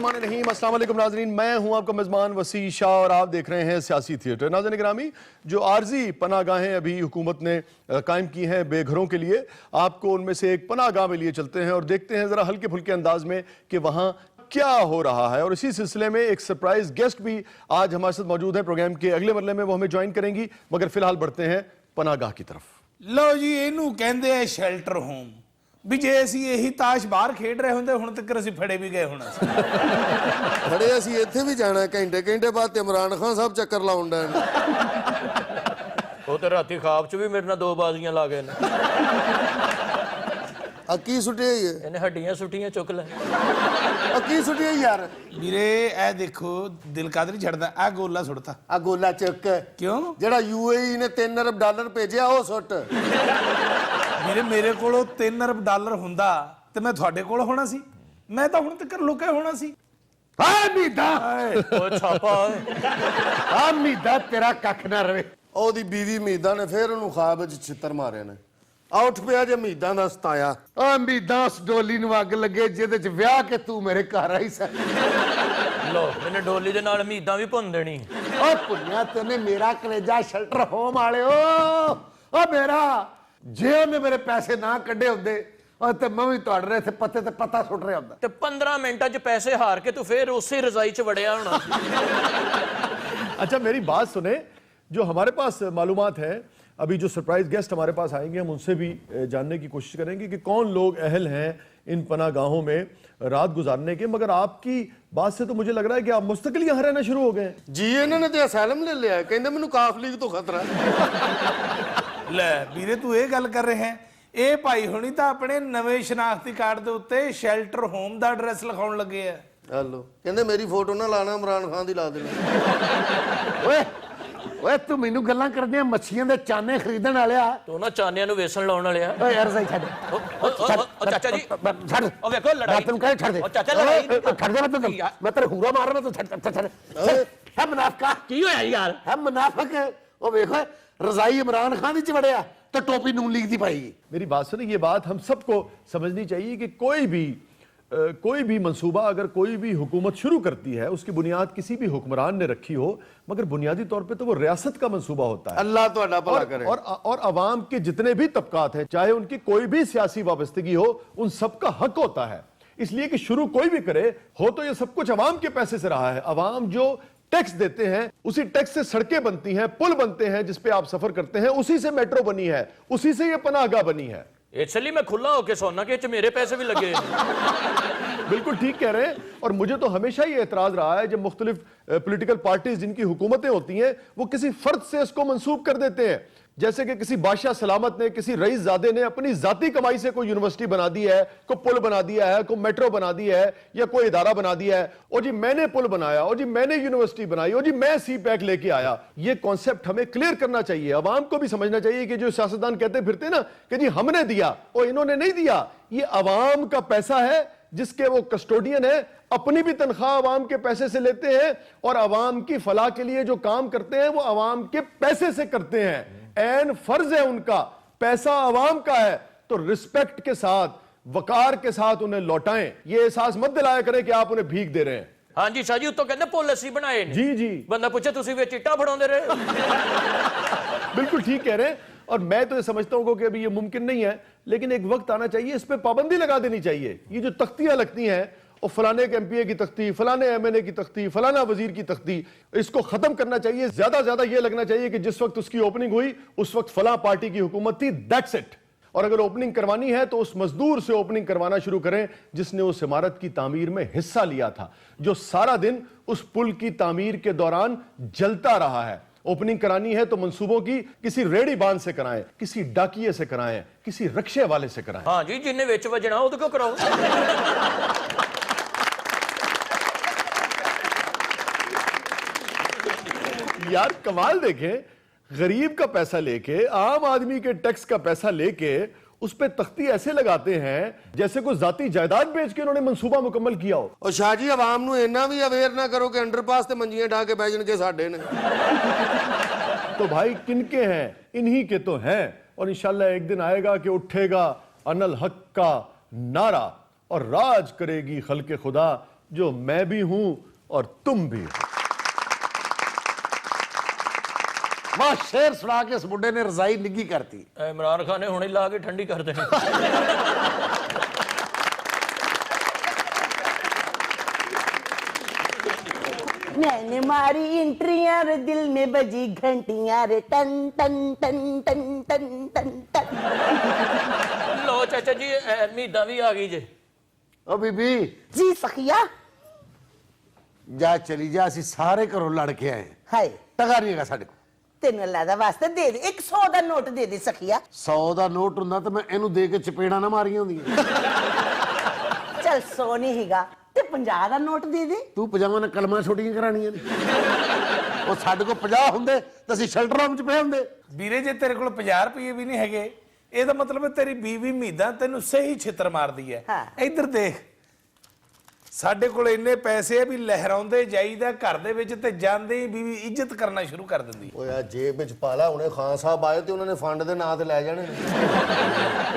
बिस्मिल्लाहिर्रहमानिर्रहीम। अस्सलाम वालेकुम नाज़रीन, मैं हूं आपका मेज़बान वसी शाह और आप देख रहे हैं सियासी थिएटर। नाज़रीन गिरामी, जो आर्जी पनाहगाहें अभी हुकूमत ने कायम की हैं बेघरों के लिए, आपको उनमें से एक पनाहगाह में लिए चलते हैं और देखते हैं ज़रा हल्के फुल्के अंदाज में कि वहाँ क्या हो रहा है। और इसी सिलसिले में एक सरप्राइज गेस्ट भी आज हमारे साथ मौजूद है। प्रोग्राम के अगले मरले में वो हमें ज्वाइन करेंगी, मगर फिलहाल बढ़ते हैं पनाहगाह की तरफ। लो जी, इनू कहंदे है शेल्टर होम। भी जे असी यही ताश बाहर खेड रहे होंदे हुण तक असी फड़े भी गए होना सी। फड़े असी इत्थे भी जाना घंटे घंटे बाद इमरान खान साहब चक्कर लाउण डे ਉਹ ਤੇ ਰਾਤੀ ਖਾਬ ਚ ਵੀ ਮੇਰੇ ਨਾਲ ਦੋ ਬਾਜ਼ੀਆਂ ਲਾ ਗਏ ਨੇ की सुटिया ही है ਇਹਨੇ ਹੱਡੀਆਂ ਸੁੱਟੀਆਂ ਚੁੱਕ ਲੈ की सुटिया यार ਵੀਰੇ ਇਹ ਦੇਖੋ ਦਿਲ ਕਾਦਰ ਨਹੀਂ ਛੱਡਦਾ ਆ ਗੋਲਾ ਸੁੱਟਤਾ आ गोला चुक ਕਿਉਂ जेड़ा यूएई ने $3 अरब भेजिया वो सुट ਵੀਰੇ ਮੇਰੇ ਕੋਲੋਂ $3 ਅਰਬ ਹੁੰਦਾ ਤੇ ਮੈਂ ਤੁਹਾਡੇ ਕੋਲ ਹੋਣਾ ਸੀ। ਮੈਂ ਤਾਂ ਹੁਣ ਤੱਕ ਲੁਕਿਆ ਹੋਣਾ ਸੀ। मीदा ਉਹ ਛਾਪਾ मीदा तेरा कख ना रवे ओदी बीवी मीदा ने फिर ਉਹਨੂੰ ਖਾਬ ਵਿੱਚ ਛਿੱਤਰ ਮਾਰੇ ਨੇ ਆ ਉੱਠ ਪਿਆ ਜੇ मीदा ਦਾ ਸਤਾਇਆ ਆ मीदा ਉਸ ਡੋਲੀ ਨੂੰ ਅੱਗ ਲੱਗੇ ਜਿਹਦੇ ਚ ਵਿਆਹ ਕੇ ਤੂੰ ਮੇਰੇ ਘਰ ਆਈ ਸੈ ਲੋ ਇਹਨੇ ਡੋਲੀ ਦੇ ਨਾਲ ਮੀਦਾਂ ਵੀ ਭੁੰਨ ਦੇਣੀ ਓ ਪੁੰਨਿਆ ਤੈਨੇ ਮੇਰਾ ਕਲੇਜਾ ਸ਼ੈਲਟਰ ਹੋਮ ਵਾਲਿਓ ਓ ਮੇਰਾ ਜੇ ਉਹਨੇ ਮੇਰੇ ਪੈਸੇ ਨਾ ਕੱਢੇ ਹੁੰਦੇ ਤੇ ਮੈਂ ਵੀ ਤੁਹਾਡੇ ਰਹੇ ਪੱਤੇ ਤੇ ਪਤਾ ਸੁੱਟ ਰਿਹਾ ਹੁੰਦਾ ਤੇ 15 ਮਿੰਟਾਂ 'ਚ ਪੈਸੇ ਹਾਰ ਕੇ ਤੂੰ ਫੇਰ ਉਸੇ ਰਜ਼ਾਈ 'ਚ ਵੜਿਆ ਹੋਣਾ अच्छा, मेरी बात सुने, जो हमारे पास मालूमात है, अभी जो सरप्राइज गेस्ट हमारे पास आएंगे हम उनसे भी जानने की कोशिश करेंगे कि कौन लोग अहल हैं इन पनाहगाहों में रात गुजारने के। मगर आपकी बात से तो मुझे लग रहा है कि आप मुस्तकिल यहाँ रहना शुरू हो गए हैं। जी इन्होंने तो असैलम ले लिया कहते मैनू काफ लीग तो खतरा ਲੈ ਵੀਰੇ ਤੂੰ ਇਹ ਗੱਲ ਕਰ ਰਿਹਾ ਹੈ। ਇਹ ਭਾਈ ਹੁਣੀ ਤਾਂ ਆਪਣੇ ਨਵੇਂ ਸ਼ਨਾਖਤੀ ਕਾਰਡ ਦੇ ਉੱਤੇ ਸ਼ੈਲਟਰ ਹੋਮ ਦਾ ਐਡਰੈਸ ਲਿਖਾਉਣ ਲੱਗੇ ਆ। हेलो कहते मेरी फोटो ना लाना इमरान खान दी ला देना ओए ओए तू मैनू गल्लां करदे मच्छियां दे चाने खरीदण वालिया ਤੂੰ ਨਾ ਚਾਨਿਆਂ ਨੂੰ ਵੇਸਣ ਲਾਉਣ ਵਾਲਿਆ ओए यार सही छੱਡ ਉਹ ਚਾਚਾ ਜੀ ਛੱਡ ਉਹ ਵੇਖੋ ਲੜਾਈ ਤੈਨੂੰ ਕਹੇ ਛੱਡ ਦੇ ਉਹ ਚਾਚਾ ਲੜਾਈ ਛੱਡ ਦੇ ਮੈਂ ਤੇਰੇ ਹੂਰਾ ਮਾਰਨਾ ਤੂੰ ਛੱਡ ਹੈ ਮੁਨਾਫਕਾ ਕੀ ਹੋਇਆ ਯਾਰ ਹੈ ਮੁਨਾਫਕ ਉਹ ਵੇਖੋ रजाई इमरान खान दी वड़िया तो टोपी नून लीग दी पाई। मेरी बात सुनिए, ये बात हम सबको समझनी चाहिए कि कोई भी मंसूबा अगर कोई भी हुकूमत शुरू करती है उसकी बुनियाद किसी भी हुक्मरान ने रखी हो, मगर बुनियादी तौर पे तो वो रियासत का मंसूबा होता है। अल्लाह तो भला करे। और अवाम के जितने भी तबकात हैं, चाहे उनकी कोई भी सियासी वाबस्तगी हो, उन सबका हक होता है। इसलिए कि शुरू कोई भी करे हो तो ये सब कुछ अवाम के पैसे से रहा है। अवाम जो टैक्स देते हैं उसी टैक्स से सड़कें बनती हैं, पुल बनते हैं जिस पे आप सफर करते हैं, उसी से मेट्रो बनी है, उसी से ये पनाहगाह बनी है। ਇਸ ਲਈ ਮੈਂ ਖੁੱਲਾ ਹੋ ਕੇ ਸੌਣਾ ਕਿ ਇਹ 'ਚ ਮੇਰੇ ਪੈਸੇ भी लगे बिल्कुल ठीक कह रहे हैं। और मुझे तो हमेशा ये एतराज रहा है जब मुख्तलिफ पॉलिटिकल पार्टीज जिनकी हुकूमतें होती हैं वो किसी फर्द से इसको मंसूब कर देते हैं, जैसे कि किसी बादशाह सलामत ने, किसी रईस ज़ादे ने अपनी ज़ाती कमाई से कोई यूनिवर्सिटी बना दी है, कोई पुल बना दिया है, कोई मेट्रो बना दी है या कोई इदारा बना दिया है। और जी मैंने पुल बनाया, और जी मैंने यूनिवर्सिटी बनाई, और जी मैं सी पैक लेके आया। ये कॉन्सेप्ट हमें क्लियर करना चाहिए, अवाम को भी समझना चाहिए कि जो सियासतदान कहते फिरते ना कि जी हमने दिया और इन्होंने नहीं दिया, ये अवाम का पैसा है जिसके वो कस्टोडियन है, अपनी भी तनख्वाह अवाम के पैसे से लेते हैं और अवाम की फलाह के लिए जो काम करते हैं वो अवाम के पैसे से करते हैं। ऐन फर्ज है उनका, पैसा अवाम का है तो रिस्पेक्ट के साथ, वकार के साथ उन्हें लौटाएं। ये एहसास मत दिलाया करें कि आप उन्हें भीख दे रहे हैं। हाँ जी शाह जी, उत्तों कहते पुल ਅਸੀਂ ਬਣਾਏ ਨੇ। जी जी, ਬੰਦਾ ਪੁੱਛੇ ਤੁਸੀਂ ਵਿੱਚ ਇੱਟਾਂ ਫੜਾਉਂਦੇ ਰਹੇ बिल्कुल ठीक कह रहे हैं। और मैं तो ये समझता हूँ कि अभी ये मुमकिन नहीं है, लेकिन एक वक्त आना चाहिए, इस पे पाबंदी लगा देनी चाहिए। ये जो तख्तियां लगती हैं और फलाने के एमपीए की तख्ती, फलाने एमएनए की तख्ती, फलाना वजीर की तख्ती, इसको खत्म करना चाहिए। ज्यादा ये लगना चाहिए कि जिस वक्त उसकी ओपनिंग हुई उस वक्त फला पार्टी की हुकूमत थी, दैट्स इट। और अगर ओपनिंग करवानी है तो उस मजदूर से ओपनिंग करवाना शुरू करें जिसने उस इमारत की तामीर में हिस्सा लिया था, जो सारा दिन उस पुल की तामीर के दौरान जलता रहा है। ओपनिंग करानी है तो मंसूबों की किसी रेडी बांध से कराएं, किसी डाकिये से कराएं, किसी रक्शे वाले से कराएं। हाँ जी, जिन्हें विच वजना वो तो क्यों कराओ यार कमाल देखें, गरीब का पैसा लेके, आम आदमी के टैक्स का पैसा लेके उस पे तख्ती ऐसे लगाते हैं जैसे कोई जाती जायदाद बेच के उन्होंने मंसूबा मुकम्मल किया हो। और शाह जी अवाम नू इन्ना भी अवेयर ना करो कि अंडरपास ते मंजियां ढा के बैठ के साडे ने तो भाई किनके हैं? इन्हीं के तो हैं। और इंशाल्लाह एक दिन आएगा कि उठेगा अनल हक का नारा और राज करेगी खल्के खुदा जो मैं भी हूं और तुम भी। ਵਾਹ ਸ਼ੇਰ ਸੁਣਾ ਕੇ ਇਸ ਮੁੰਡੇ ਨੇ ਰਜ਼ਾਈ ਨਿੱਗੀ ਕਰਤੀ। ਇਮਰਾਨ ਖਾਨ ਨੇ ਹੁਣੇ ਲਾ ਕੇ ਠੰਡੀ ਕਰ ਦੇਣੀ। मैंने मारी इंट्रियां रे दिल में बजी घंटियां रे टन टन टन टन टन टन टन। ਲੋ ਚਾਚਾ ਜੀ ਮੀਦਾ ਵੀ ਆ ਗਈ ਜੇ। ਓ ਬੀਬੀ जी सखिया ਜਾ ਚਲੀ ਜਾ, ਅਸੀਂ ਸਾਰੇ ਘਰੋਂ ਲੜ ਕੇ ਆਏ। हाय ਟਕਾ ਨਹੀਂ ਹੈਗਾ ਸਾਡੇ ਕੋਲ। तेन अल्लाह दा वास्ते दे दे 100 दा नोट दे दे सखिया। 100 ਦਾ ਨੋਟ ਹੁੰਦਾ ਤਾਂ ਮੈਂ ਇਹਨੂੰ ਦੇ ਕੇ ਚਪੇੜਾਂ ਨਾ ਮਾਰੀਆਂ ਹੁੰਦੀਆਂ। चल 100 नहीं हैगा ते 50 दा नोट दे दे। ਤੂੰ ਪਜਾਮਾ ਨਾਲ ਕਲਮਾਂ ਛੋਟੀਆਂ ਕਰਾਣੀਆਂ ਨੇ। ਉਹ ਸਾਡੇ ਕੋਲ 50 ਹੁੰਦੇ ਤਾਂ ਅਸੀਂ ਸ਼ੈਲਟਰ ਰੂਮ 'ਚ ਪਏ ਹੁੰਦੇ। ਵੀਰੇ ਜੇ ਤੇਰੇ ਕੋਲ 50 ਰੁਪਏ ਵੀ ਨਹੀਂ ਹੈਗੇ, ਇਹਦਾ ਮਤਲਬ ਹੈ ਤੇਰੀ ਬੀਵੀ ਮੀਦਾ ਤੈਨੂੰ ਸਹੀ ਛਿੱਤਰ ਮਾਰਦੀ ਹੈ। ਹਾਂ। ਇੱਧਰ ਦੇਖ, ਸਾਡੇ ਕੋਲ ਇੰਨੇ ਪੈਸੇ ਆ ਵੀ ਲਹਿਰਾਉਂਦੇ ਜਾਈਦਾ ਘਰ ਦੇ ਵਿੱਚ ਤੇ ਜਾਂਦੇ ਹੀ ਬੀਵੀ ਇੱਜ਼ਤ ਕਰਨਾ ਸ਼ੁਰੂ ਕਰ ਦਿੰਦੀ। ਓਏ ਆ ਜੇਬ ਵਿੱਚ ਪਾ ਲਾ, ਹੁਣੇ ਖਾਨ ਸਾਹਿਬ ਆਏ ਤੇ ਉਹਨਾਂ ਨੇ ਫੰਡ ਦੇ ਨਾਂ ਤੇ ਲੈ ਜਾਣੇ।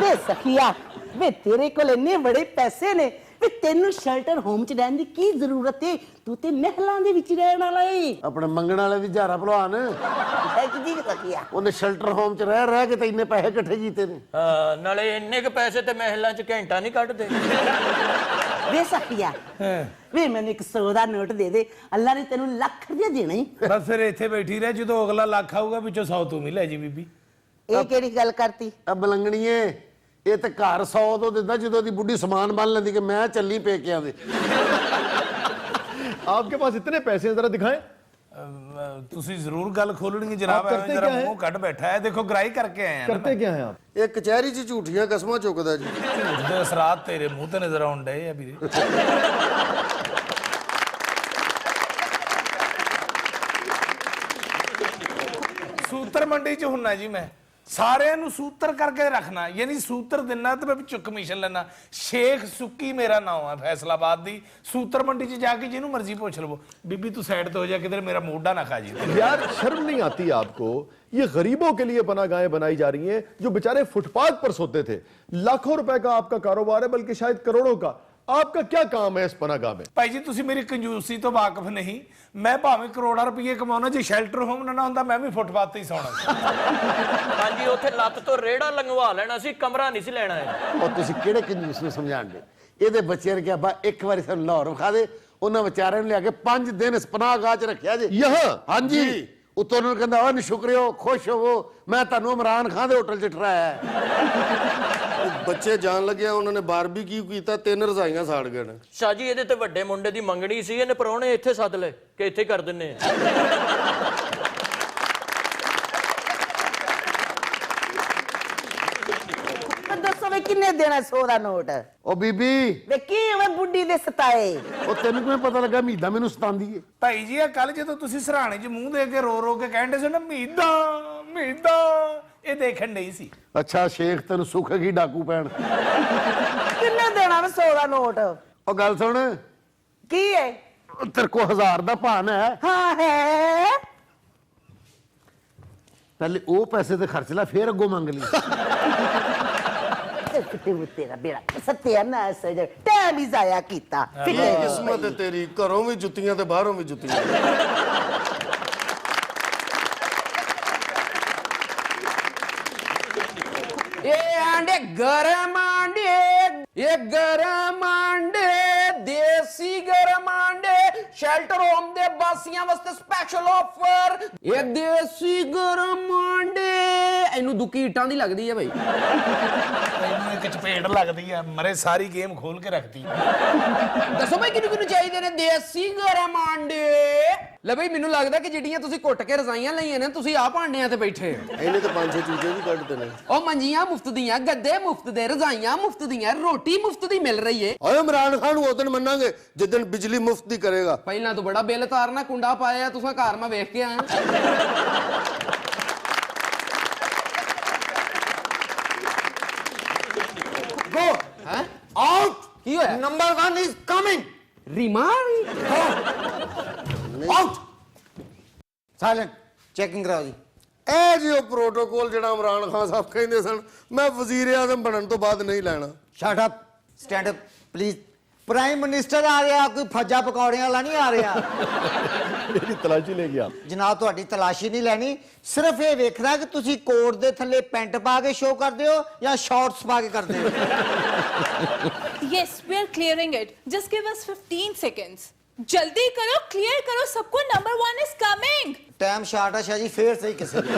ਵੇ ਸਖੀਆ ਵੇ ਤੇਰੇ ਕੋਲ ਇੰਨੇ ਬੜੇ ਪੈਸੇ ਨੇ ਵੇ ਤੈਨੂੰ ਸ਼ੈਲਟਰ ਹੋਮ ਚ ਰਹਿਣ ਦੀ ਕੀ ਜ਼ਰੂਰਤ ਏ? ਤੂੰ ਤੇ ਮਹਿਲਾਂ ਦੇ ਵਿੱਚ ਰਹਿਣ ਵਾਲਾ ਏ। ਆਪਣੇ ਮੰਗਣ ਵਾਲੇ ਦੀ ਜਾਰਾ ਭਲਵਾਨ ਇੱਕ ਜੀ ਸਖੀਆ ਉਹਨੇ ਸ਼ੈਲਟਰ ਹੋਮ 'ਚ ਰਹਿ ਕੇ ਤੇ ਇੰਨੇ ਪੈਸੇ ਇਕੱਠੇ ਕੀਤੇ ਨੇ। ਹਾਂ, ਨਾਲੇ ਇੰਨੇ ਕ ਪੈਸੇ ਤੇ ਮਹਿਲਾਂ 'ਚ ਘੰਟਾ ਨਹੀਂ ਕੱਢਦੇ। ਵੇ ਸਖੀਆ ਵੇ ਮੈਨੂੰ 100 ਦਾ ਨੋਟ ਦੇ ਦੇ, ਅੱਲਾ ਨੇ ਤੈਨੂੰ ਲੱਖ ਰੁਪਇਆ ਦੇਣਾ ਹੀ। ਬਸ ਫਿਰ ਇੱਥੇ ਬੈਠੀ ਰਹਿ, ਜਦੋਂ ਅਗਲਾ ਲੱਖ ਆਊਗਾ ਵਿੱਚੋਂ 100 ਤੂੰ ਵੀ ਲੈ ਜੀ ਬੀਬੀ। ਇਹ ਕਿਹੜੀ ਗੱਲ ਕਰਤੀ? ਆ ਬਲੰਗਣੀਏ, ਇਹ ਤੇ ਘਰ 100 ਤੋਂ ਦਿੰਦਾ ਜਦੋਂ ਦੀ ਬੁੱਢੀ ਸਮਾਨ ਬੰਨ ਲੈਂਦੀ ਕਿ ਮੈਂ ਚੱਲੀ ਪੇਕਿਆਂ ਦੇ। आपके पास इतने पैसे हैं, जरा दिखाएं। ਤੁਸੀਂ ਜ਼ਰੂਰ ਗੱਲ ਖੋਲਣੀ ਜਨਾਬ, ਆਪ ਕਰਤੇ ਜਰਾ ਕਿਆ ਹੈ? ਮੂੰਹ ਕੱਢ ਬੈਠਾ ਹੈ। ਦੇਖੋ ਗ੍ਰਾਈ ਕਰਕੇ ਆਏ ਆ ਨਾ। करते क्या हैं आप? ਇਹ ਕਚਹਿਰੀ 'ਚ ਝੂਠੀਆਂ ਕਸਮਾਂ ਚੁੱਕਦਾ ਜੀ। ਝੂਠ ਦੇ ਅਸਰਾਤ ਤੇਰੇ ਮੂੰਹ ਤੇ ਨਜ਼ਰ ਆਉਣ ਡਏ ਆ ਵੀਰੇ। ਸੂਤਰ ਮੰਡੀ 'ਚ ਹੁੰਨਾ ਜੀ ਮੈਂ, ਸਾਰਿਆਂ ਨੂੰ ਸੂਤਰ ਕਰਕੇ ਰੱਖਣਾ, ਯਾਨੀ ਸੂਤਰ ਦਿਨਾ ਤੇ ਮੈਂ ਵਿੱਚੋਂ ਕਮਿਸ਼ਨ ਲੈਣਾ। ਸ਼ੇਖ ਸੁੱਕੀ ਮੇਰਾ ਨਾਮ ਹੈ, ਫੈਸਲਾਬਾਦ ਦੀ। ਸੂਤਰ ਮੰਡੀ 'ਚ ਜਾ ਕੇ ਜਿਹਨੂੰ ਮਰਜ਼ੀ ਪੁੱਛ ਲਵੋ। ਬੀਬੀ ਤੂੰ ਸਾਈਡ ਤੇ ਹੋ ਜਾ, ਕਿਧਰ ਮੇਰਾ ਮੋਢਾ ਨਾ ਖਾ ਜੀ। यार शर्म नहीं आती आपको? ये गरीबों के लिए पनाहगाहें बनाई जा रही हैं जो बेचारे फुटपाथ पर सोते थे। लाखों रुपए का आपका कारोबार है, बल्कि शायद करोड़ों का। आपका क्या काम है इस पनाहगाह में? ਭਾਈ ਜੀ ਤੁਸੀਂ ਮੇਰੀ ਕੰਜੂਸੀ ਤੋਂ ਵਾਕਿਫ ਨਹੀਂ। ਮੈਂ ਭਾਵੇਂ ਕਰੋੜਾਂ ਰੁਪਏ ਕਮਾਉਣਾ, ਜੇ ਸ਼ੈਲਟਰ ਹੋਮ ਨਾ ਹੁੰਦਾ ਮੈਂ ਵੀ ਫੁੱਟਪਾਥ ਤੇ ਹੀ ਸੌਣਾ ਸੀ। ਹਾਂਜੀ, ਉੱਥੇ ਲੱਤ ਤੋਂ ਰੇੜਾ ਲੰਘਵਾ ਲੈਣਾ ਸੀ, ਕਮਰਾ ਨਹੀਂ ਸੀ ਲੈਣਾ ਹੈ। ਉਹ ਤੁਸੀਂ ਕਿਹੜੇ ਕੰਜੂਸ ਨੂੰ ਸਮਝਾਣਦੇ? ਇਹਦੇ ਬੱਚੇ ਨੇ ਕਿਹਾ ਬਾ ਇੱਕ ਵਾਰੀ ਸਾਨੂੰ ਲਾਹੌਰ ਵਿਖਾ ਦੇ। ਉਹਨਾਂ ਵਿਚਾਰਿਆਂ ਨੂੰ ਲਿਆ ਕੇ 5 ਦਿਨ ਇਸ ਪਨਾਹਗਾਹ 'ਚ ਰੱਖਿਆ ਜੇ। यहाँ ਹਾਂਜੀ, ਉੱਤੋਂ ਉਹਨਾਂ ਨੂੰ ਕਹਿੰਦਾ ਓ ਨਿਸ਼ੁਕਰਿਓ, ਖੁਸ਼ ਹੋਵੋ, ਮੈਂ ਤੁਹਾਨੂੰ ਇਮਰਾਨ ਖਾਨ ਦੇ ਹੋਟਲ 'ਚ ਠਹਿਰਾਇਆ। ਬੱਚੇ ਜਾਣ ਲੱਗਿਆ ਉਹਨਾਂ ਨੇ ਬਾਰਬੀਕਿਊ ਕੀਤਾ, 3 ਰਜ਼ਾਈਆਂ ਸਾੜ ਗਏ ਨੇ। ਸ਼ਾਹ ਜੀ, ਇਹਦੇ ਤੇ ਵੱਡੇ ਮੁੰਡੇ ਦੀ ਮੰਗਣੀ ਸੀ, ਇਹਨੇ ਪ੍ਰਾਹੁਣੇ ਇੱਥੇ ਸੱਦ ਲਏ ਕਿ ਇੱਥੇ ਕਰ ਦਿੰਨੇ ਆ। ਦੱਸੋ ਵੇ ਕਿੰਨੇ ਦੇਣਾ 100 ਦਾ ਨੋਟ? ਉਹ ਬੀਬੀ, ਵੇ ਕੀ ਵੇ ਬੁੱਢੀ ਦੇ ਸਤਾਏ? ਉਹ ਤੈਨੂੰ ਕਿਵੇਂ ਪਤਾ ਲੱਗਾ ਮੀਦਾ ਮੈਨੂੰ ਸਤਾਉਂਦੀ ਏ? ਭਾਈ ਜੀ ਆ ਕੱਲ ਜਦੋਂ ਤੁਸੀਂ ਸਰਾਣੇ 'ਚ ਮੂੰਹ ਦੇ ਕੇ ਰੋ ਕੇ ਕਹਿੰਦੇ ਸੀ ਨਾ ਮੀਦਾ ਮੀਦਾ, ਇਹ ਦੇਖਣ ਨਹੀਂ ਸੀ। ਅੱਛਾ ਸ਼ੇਖ, ਤੈਨੂੰ ਸੁੱਖ ਕੀ ਡਾਕੂ ਪੈਣ। ਕਿੰਨੇ ਦੇਣਾ ਵੇ 100 ਦਾ ਨੋਟ? ਉਹ ਗੱਲ ਸੁਣ, ਕੀ ਹੈ? ਤੇਰੇ ਕੋ 1000 ਦਾ ਭਾਨ ਹੈ? ਹਾਂ ਹੈ। ਪਹਿਲੇ ਉਹ ਪੈਸੇ ਤੇ ਖਰਚ ਲੈ, ਫੇਰ ਅੱਗੋਂ ਮੰਗ ਲਈ। ਕਿਤੇ ਉਹ ਤੇਰਾ ਬੇੜਾ ਸਤਿਆਨਾਸ਼ ਹੋ ਜਾ, ਟਾਈਮ ਹੀ ਜ਼ਾਇਆ ਕੀਤਾ। ਕਿਸਮਤ ਹੈ ਤੇਰੀ, ਘਰੋਂ ਵੀ ਜੁੱਤੀਆਂ ਤੇ ਬਾਹਰੋਂ ਵੀ ਜੁੱਤੀਆਂ। गरम आंडे, ये गरम आंडे, देसी गरम आंडे, शेल्टर होम दे बासियां वास्ते स्पेशल ऑफर। ये देसी गरम आंडे ਇਹਨੂੰ ਦੁੱਕੀ ਇੱਟਾਂ ਦੀ ਲੱਗਦੀ ਹੈ ਭਾਈ। ਇਹਨੂੰ ਇੱਕ ਚਪੇੜ ਲੱਗਦੀ ਆ, ਮਰੇ ਸਾਰੀ ਗੇਮ ਖੋਲ ਕੇ ਰੱਖਦੀ। ਦੱਸੋ ਭਾਈ ਕਿਹਨੂੰ ਕਿਹਨੂੰ ਚਾਹੀਦੇ ਨੇ ਦੇਸੀ ਗਰਮ ਆਂਡੇ? ਲੈ ਭਾਈ ਮੈਨੂੰ ਲੱਗਦਾ ਕਿ ਜਿਹੜੀਆਂ ਤੁਸੀਂ ਕੁੱਟ ਕੇ ਰਜ਼ਾਈਆਂ ਲਈਆਂ ਨੇ, ਤੁਸੀਂ ਆਪ ਆਂਡਿਆਂ ਤੇ ਬੈਠੇ ਹੋ। ਇਹਨੇ ਤਾਂ 5-6 ਚੂਚੇ ਵੀ ਕੱਢਦੇ ਨੇ। ਉਹ ਮੰਜੀਆਂ ਮੁਫਤ ਦੀਆਂ, ਗੱਦੇ ਮੁਫਤ ਦੇ, ਰਜ਼ਾਈਆਂ ਮੁਫਤ ਦੀਆਂ, ਰੋਟੀ ਮੁਫਤ ਦੀ ਮਿਲ ਰਹੀ ਏ। ਓਏ ਇਮਰਾਨ ਖਾਨ ਉਹ ਦਿਨ ਮੰਨਾਂਗੇ ਜਿੱਦਣ ਬਿਜਲੀ ਮੁਫਤ ਦੀ ਕਰੇਗਾ। ਪਹਿਲਾਂ ਤੋਂ ਬੜਾ ਬਿੱਲ ਤਾਰਨਾ, ਕੁੰਡਾ ਪਾਇਆ ਤੁਸੀਂ ਘਰ ਮੈਂ ਵੇਖ ਕੇ ਆਇਆ। Go ਹੈ out. ਕੀ ਹੋਇਆ? Number 1 is coming. Remand Out. Silent checking ਕਰਾਓ ਜੀ। ਇਹ ਜਿਹਾ ਪ੍ਰੋਟੋਕੋਲ ਜਿਹੜਾ ਇਮਰਾਨ ਖਾਨ ਸਾਹਿਬ ਕਹਿੰਦੇ ਸਨ, ਮੈਂ ਵਜ਼ੀਰ ਆਜ਼ਮ ਬਣਨ ਤੋਂ ਬਾਅਦ ਨਹੀਂ ਲੈਣਾ। Shut up, stand up please. Prime minister ਆ ਰਿਹਾ, ਕੋਈ ਫੱਜਾ ਪਕੌੜਿਆਂ ਵਾਲਾ ਨਹੀਂ ਆ ਰਿਹਾ। मेरी तलाशी लेगी आप? ਜਨਾਬ ਤੁਹਾਡੀ ਤਲਾਸ਼ੀ ਨਹੀਂ ਲੈਣੀ, ਸਿਰਫ ਇਹ ਵੇਖਣਾ ਕਿ ਤੁਸੀਂ ਕੋਟ ਦੇ ਥੱਲੇ ਪੈਂਟ ਪਾ ਕੇ ਸ਼ੋਅ ਕਰਦੇ ਹੋ ਜਾਂ ਸ਼ਾਰਟਸ ਪਾ ਕੇ ਕਰਦੇ ਹੋ। Yes, we are clearing it. Just give us 15 seconds. जल्दी करो, clear करो सबको. Number 1 is coming. Time short ਆ ਸ਼ਾਹ ਜੀ, ਫੇਰ ਸਹੀ ਕਿਸੇ ਦੇ।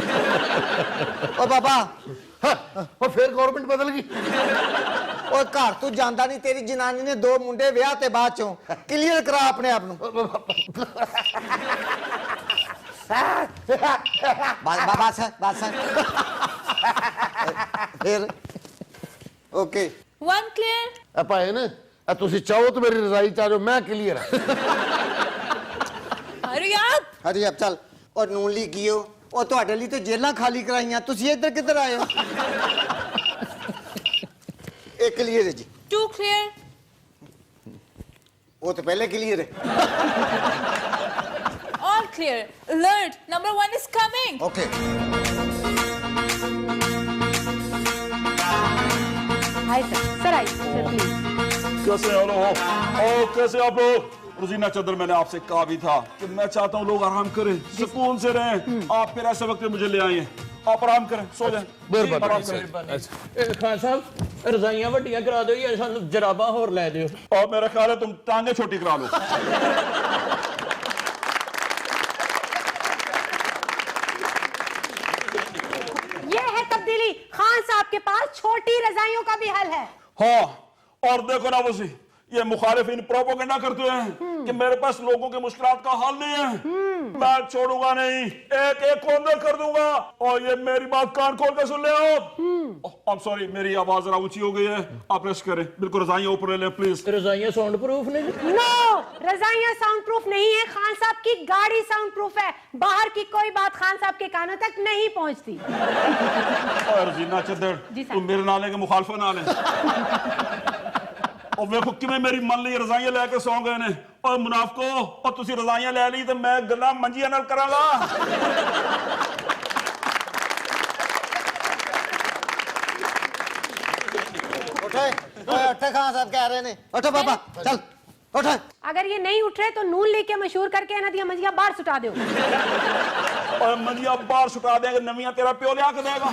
ਓ ਬਾਬਾ, ਉਹ ਫਿਰ ਗਵਰਨਮੈਂਟ ਬਦਲ ਗਈ। ਉਹ ਘਰ ਤੂੰ ਜਾਂਦਾ ਨਹੀਂ, ਤੇਰੀ ਜਨਾਨੀ ਨੇ 2 ਮੁੰਡੇ ਵਿਆਹ ਤੇ ਬਾਅਦ ਚੋਂ। ਕਲੀਅਰ ਕਰਾ ਆਪਣੇ ਆਪ ਨੂੰ। ਬਸ ਫਿਰ ਓਕੇ। 1 clear. ਆ ਭਾਏ ਨੇ ਆ ਤੁਸੀਂ ਚਾਹੋ ਤਾਂ ਮੇਰੀ ਰਜ਼ਾਈ ਚਾਹ ਜਾਓ, ਮੈਂ ਕਲੀਅਰ ਆ। Hurry up. ਹਰੀ ਅਬ ਚੱਲ। ਔਰ ਨੂਨ ਲੀ ਕੀਓ, ਉਹ ਤੁਹਾਡੇ ਲਈ ਤੇ ਜੇਲਾਂ ਖਾਲੀ ਕਰਾਈਆਂ, ਤੁਸੀਂ ਇੱਧਰ ਕਿੱਧਰ ਆਏ ਹੋ? ਇਹ ਕਲੀਅਰ ਹੈ ਜੀ। 2 clear. ਉਹ ਤਾਂ ਪਹਿਲੇ ਕਲੀਅਰ ਹੈ। All clear. Alert. Number 1 is coming. Okay. Hi sir आइए सर प्लीज। कैसे हो लोग? ओ कैसे आप लोग? रोजीना चंद्र, मैंने आपसे कहा भी था कि मैं चाहता हूँ लोग आराम करें, सुकून से रहें। आप फिर ऐसे वक्त में मुझे ले आए हैं। आप आराम करें, सो जाएं। आराम करें। ਖਾਨ ਸਾਹਿਬ ਰਜ਼ਾਈਆਂ ਵੱਡੀਆਂ ਕਰਾ ਦਿਓ ਜਾਂ ਸਾਨੂੰ ਜਰਾਬਾਂ ਹੋਰ ਲੈ ਦਿਓ। और मेरा ख्याल है तुम टांगे छोटी करा लो। ये है तब्दीली, खान साहब के पास छोटी रजाइयों का भी हल है। हाँ, और देखो ना वसी, ये मुखालिफिन प्रोपोगेंडा करते हैं कि मेरे पास लोगों की मुश्किलात का हल नहीं है। मैं छोड़ूंगा नहीं, एक एक को अंदर कर दूंगा। और ये मेरी बात कान खोल के सुन ले आप। I'm sorry, मेरी आवाज जरा ऊंची हो गई है, आप रेस्ट करें। बिल्कुल रजाइयां ऊपर ले लें प्लीज। ਰਜ਼ਾਈਆਂ ਸਾਊਂਡ ਪ੍ਰੂਫ ਨੇ ਜੀ? नो, रजाइयां साउंड प्रूफ नहीं है, खान साहब की गाड़ी साउंड प्रूफ है। बाहर की कोई बात खान साहब के कानों तक नहीं पहुंचती। और जीना चद्दड़, जी सर। तुम मेरे नाले के मुखालफा नाले। और वेखो कि मेरी मन ली रजाइयां लेके सौ गए ने। और मुनाफको, और तुसी रजाइयां ले ली तो मैं गल्लां मंजियां नाल करांगा। उठे, उठे, खान साहब कह रहे ने। उठो बाबा, चल उठो। अगर ये नहीं उठ रहे तो नून लेके मशहूर करके इन्हां दियां मंजियां बाहर सुटा दो। और मंजियां बाहर सुटा देंगे, नवियां तेरा प्यो लिया के देगा।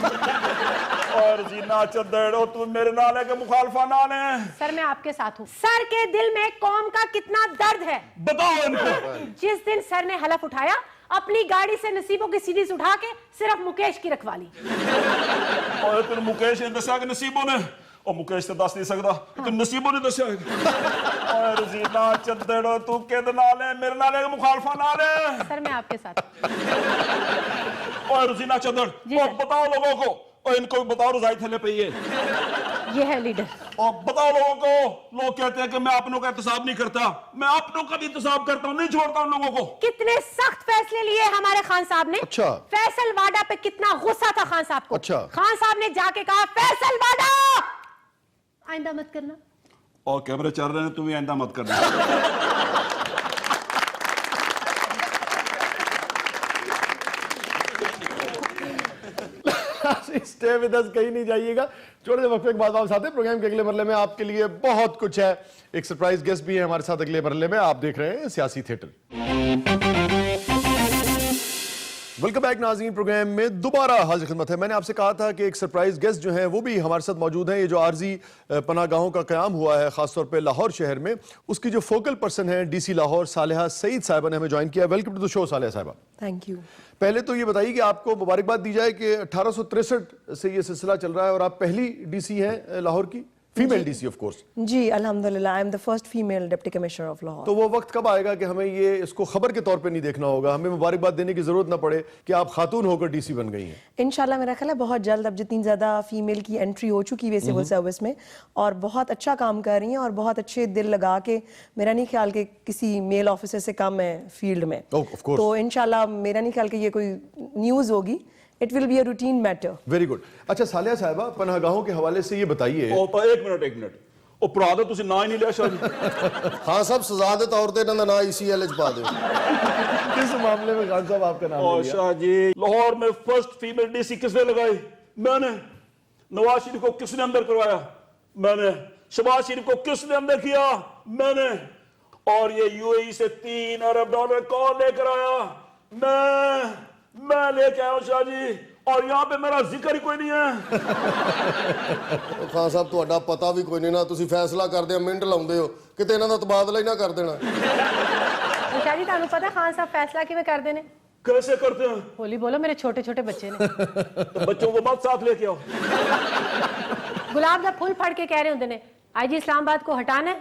और जीना चद्दड़, तू मेरे नाले के मुखालफा नाल है। सर मैं आपके साथ हूँ। सर के दिल में कौम का कितना दर्द है बताओ इनको। जिस दिन सर ने हलफ उठाया, अपनी गाड़ी से नसीबों की सीरीज उठा के सिर्फ मुकेश की रखवा ली। और तेरे मुकेश ने दसा कि नसीबों ने, और मुकेश तो दस नहीं सकता, तो नसीबों ने दसा। और जीना चद्दड़, तू किद नाल है, मेरे नाले के मुखालफा नाल है। सर मैं आपके साथ। और जीना चद्दड़, और बताओ लोगों को, और इनको भी बताओ रजाई थले पे ये है लीडर। और बताओ लोगों को, लोग कहते हैं कि मैं अपनों का एहतसाब नहीं करता, मैं अपनों का भी एहतसाब करता हूँ, नहीं छोड़ता उन लोगों को। कितने सख्त फैसले लिए हमारे खान साहब ने। अच्छा। फैसल वाडा पे कितना गुस्सा था खान साहब को। अच्छा। खान साहब ने जाके कहा फैसल वाडा आइंदा मत करना। और कैमरे चल रहे हैं, तुम आइंदा मत करना। स्टे विद अस, कहीं नहीं जाइएगा। छोटे से वक्फे के बाद वापस आते हैं। प्रोग्राम के अगले मरले में आपके लिए बहुत कुछ है। एक सरप्राइज गेस्ट भी है हमारे साथ अगले मरले में। आप देख रहे हैं सियासी थिएटर। वेलकम बैक नाज़रीन, प्रोग्राम में दोबारा हाजिर खिदमत है। मैंने आपसे कहा था कि एक सरप्राइज गेस्ट जो हैं वो भी हमारे साथ मौजूद हैं। ये जो आर्जी पनाहगाहों का क़याम हुआ है खासतौर पे लाहौर शहर में, उसकी जो फोकल पर्सन है डीसी लाहौर सालेहा सईद साहिबा ने हमें ज्वाइन किया। Welcome to the show Saleha साहिबा। Thank you. पहले तो ये बताइए कि आपको मुबारकबाद दी जाए कि 1863 से ये सिलसिला चल रहा है और आप पहली डीसी हैं लाहौर की, फीमेल डीसी ऑफ कोर्स। जी अल्हम्दुलिल्लाह, I am the first female deputy commissioner of Lahore. तो वो वक्त कब आएगा कि हमें ये इसको खबर के तौर पे नहीं देखना होगा, हमें मुबारकबाद देने की जरूरत ना पड़े कि आप खातून होकर डीसी बन गई हैं? इंशाल्लाह मेरा ख्याल है बहुत जल्द, अब जितनी ज़्यादा फीमेल की एंट्री हो चुकी है सिविल सर्विस में और बहुत अच्छा काम कर रही हैं और बहुत अच्छे दिल लगा के, मेरा नहीं ख्याल कि किसी मेल ऑफिसर से कम है फील्ड में। तो इंशाल्लाह मेरा नहीं ख्याल कि ये कोई न्यूज़ होगी, it will be a routine matter. Very good. अच्छा सालेहा साहिबा, पनाहगाहों के हवाले से ये बताइए। एक मिनट ਉਹ ਭਰਾ ਦਾ ਤੁਸੀਂ ਨਾਂ ਹੀ ਨਹੀਂ ਲਿਆ ਸ਼ਾਹ ਜੀ। ਖਾਨ ਸਾਹਿਬ ਸਜ਼ਾ ਦੇ ਤੌਰ ਤੇ ਇਹਨਾਂ ਦਾ ਨਾਂ ICL ਚ ਪਾ ਦਿਓ। किस मामले में खान साहब आपका नाम और लिया? शाह जी, लाहौर में फर्स्ट फीमेल डीसी किसने लगाई? मैंने। नवाज शरीफ को किसने अंदर करवाया? मैंने। शहबाज शरीफ को किसने अंदर किया? میں نے, اور یہ UAE سے $3 ارب کون لے کر آیا؟ میں لے کے آیا ہوں شاہ جی, اور یہاں پہ میرا ذکر ہی کوئی نہیں ہے. ਖਾਨ ਸਾਹਿਬ ਤੁਹਾਡਾ ਪਤਾ ਵੀ ਕੋਈ ਨਹੀਂ ਨਾ, ਤੁਸੀਂ ਫੈਸਲਾ ਕਰਦੇ ਹੋ ਮਿੰਟ ਲਾਉਂਦੇ ਹੋ, ਕਿਤੇ ਇਹਨਾਂ ਦਾ ਤਬਾਦਲਾ ਹੀ ਨਾ ਕਰ ਦੇਣਾ. ਸ਼ਾਹ ਜੀ ਤੁਹਾਨੂੰ ਪਤਾ ਖਾਨ ਸਾਹਿਬ ਫੈਸਲਾ ਕਿਵੇਂ ਕਰਦੇ ਨੇ? कैसे करते हैं? ਹੋਲੀ ਬੋਲੋ, ਮੇਰੇ ਛੋਟੇ ਛੋਟੇ ਬੱਚੇ ਨੇ. तो बच्चों को मत साथ लेके आओ. ਗੁਲਾਬ ਦਾ ਫੁੱਲ ਫੜ ਕੇ ਕਹਿ ਰਹੇ ਹੁੰਦੇ ਨੇ, ਅੱਜ ਇਸਲਾਮਾਬਾਦ को हटाना है,